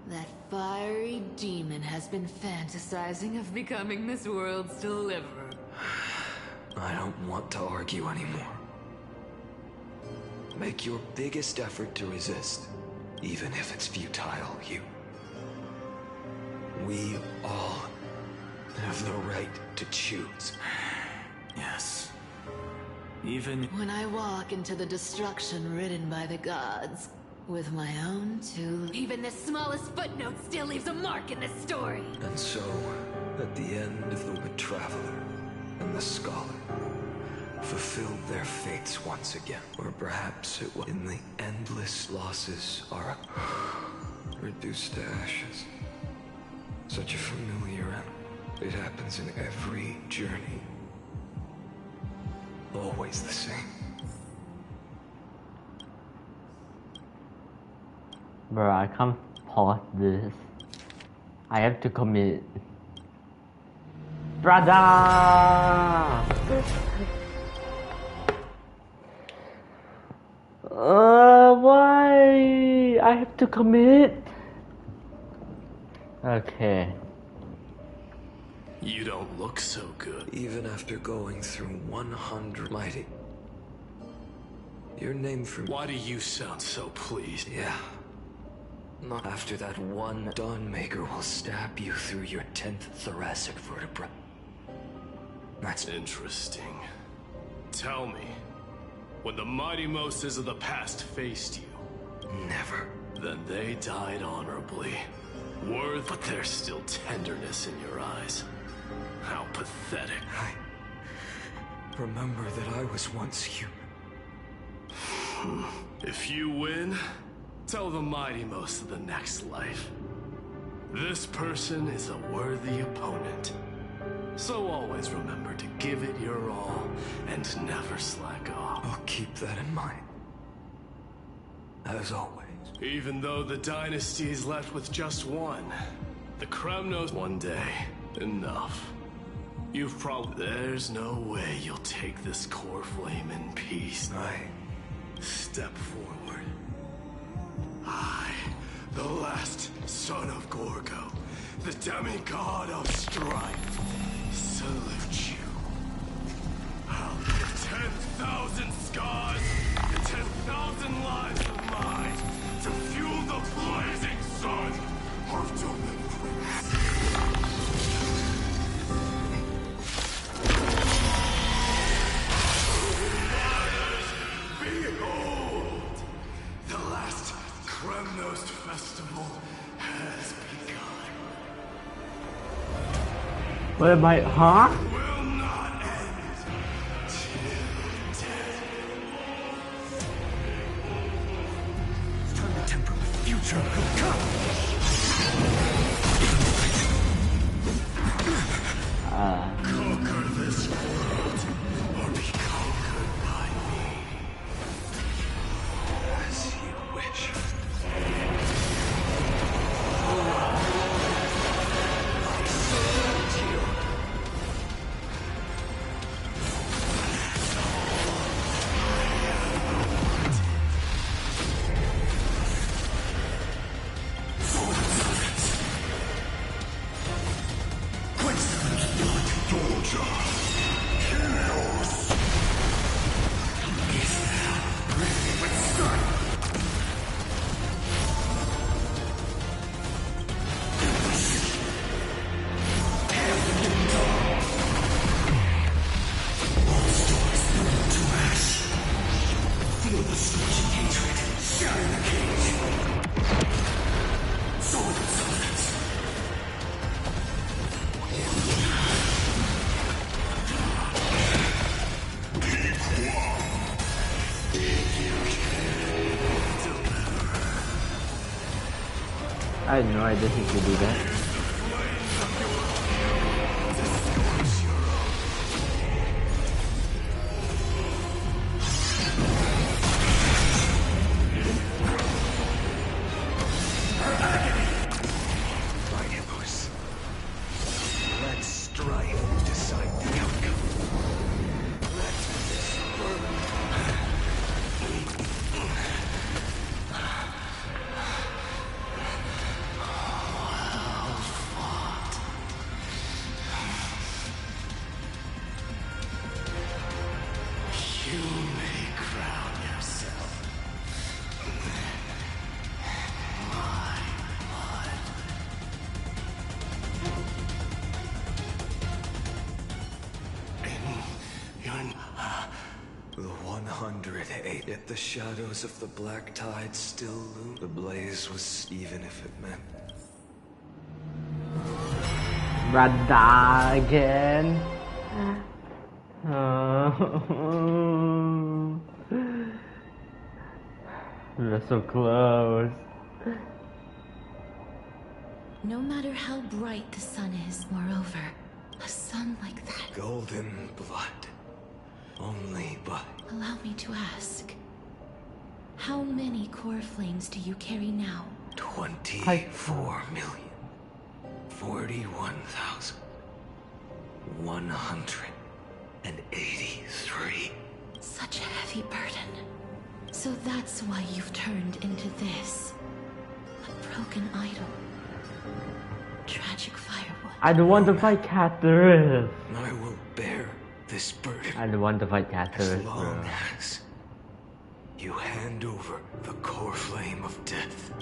That fiery demon has been fantasizing of becoming this world's deliverer. I don't want to argue anymore. Make your biggest effort to resist, even if it's futile, Hugh. We all have the right to choose. Yes. Even when I walk into the destruction written by the gods, with my own two... Even the smallest footnote still leaves a mark in this story. And so, at the end of the traveler and the scholar fulfilled their fates once again. Or perhaps it was in the endless losses are reduced to ashes. Such a familiar end. It happens in every journey. Always the same. Bro, I can't pause this. I have to commit. Brother! Why? I have to commit. Okay. You don't look so good. Even after going through 100 mighty. Your name for... Why do you sound so pleased? Yeah. Not after that one Dawnmaker will stab you through your 10th thoracic vertebra. That's interesting. Tell me, when the mighty Moses of the past faced you... Never. Then they died honorably. Worth, but there's still tenderness in your eyes. How pathetic. I remember that I was once human. If you win, tell the mighty most of the next life. This person is a worthy opponent. So always remember to give it your all and never slack off. I'll keep that in mind. As always. Even though the dynasty is left with just one, the Kremnos one day, enough. You've probably... There's no way you'll take this core flame in peace. Step forward. I, the last son of Gorgo, the demigod of strife, salute you. I'll give 10,000 scars and 10,000 lives of mine to fuel the blazing sun of deliverance. Behold! The last Kremnos festival has begun. What am I, huh? Will not end till death. Turn the temper of the future will come. Conquer this world, or be conquered by me. As you wish. I salute you. I had no idea he could do that. Let strife decide the outcome. Let this world 108. Yet the shadows of the black tide still loom. The blaze was even if it meant. Brother again. We're so close. No matter how bright the sun is, moreover, a sun like that. Golden blood. Only but. Allow me to ask. How many core flames do you carry now? 41,041,183. Such a heavy burden. So that's why you've turned into this. A broken idol. Tragic firewood. I don't want to fight Catherine. I will bear this burden. I don't want to fight Catherine. As long as you hand over the core flame of death.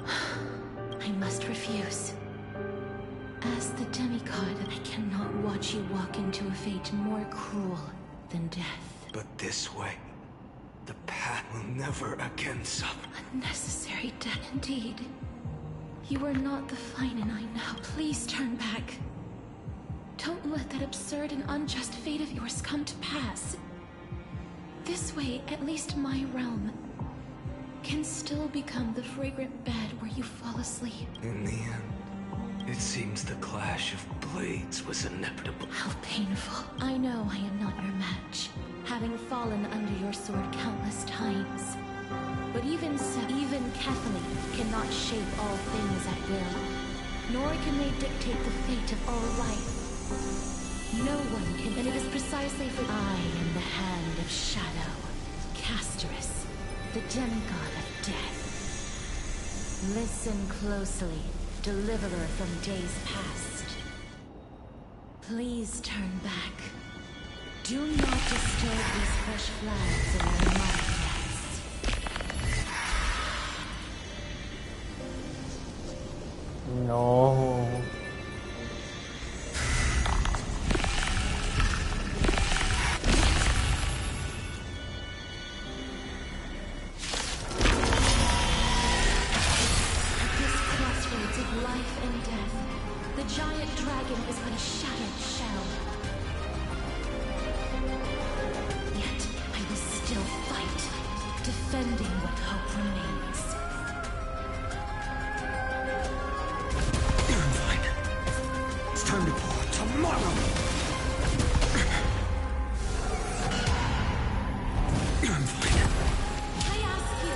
I must refuse. As the demigod, I cannot watch you walk into a fate more cruel than death. But this way, the path will never again suffer. Unnecessary death indeed. You are not the Feinen I know. Please turn back. Don't let that absurd and unjust fate of yours come to pass. This way, at least my realm can still become the fragrant bed where you fall asleep. In the end, it seems the clash of blades was inevitable. How painful. I know I am not your match, having fallen under your sword countless times. But even so, even Catholic cannot shape all things at will, nor can they dictate the fate of all life. No one can, and it is precisely for I am the hand of shadow, Casterus, the demigod of death. Listen closely, deliverer from days past. Please turn back. Do not disturb these fresh flags around my nest. No. Life and death. The giant dragon is but a shattered shell. Yet I will still fight, defending what hope remains. You're fine. It's time to pour tomorrow. I'm fine. I ask you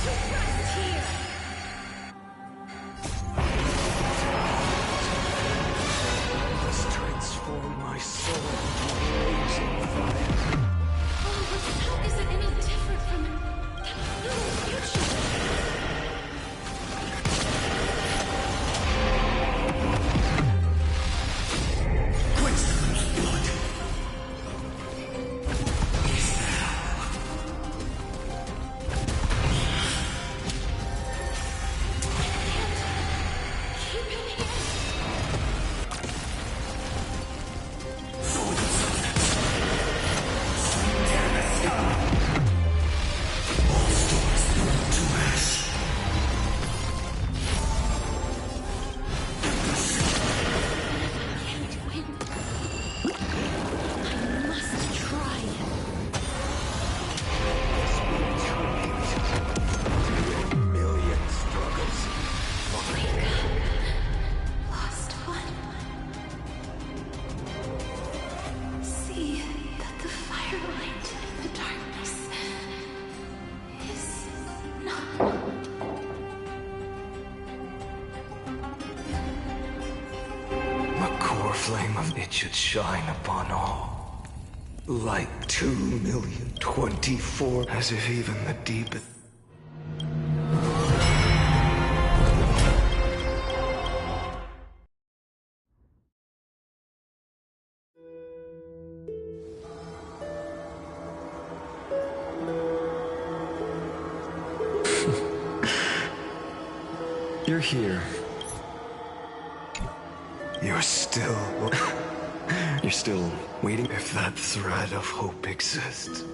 to rest here. Transform my soul into blazing fire. Oh, but how is it any different from that little future? Quince's blood is Keep it here. Flame of it should shine upon all. Light 2,024,000, as if even the deepest. You're here. You're still waiting. If that thread of hope exists,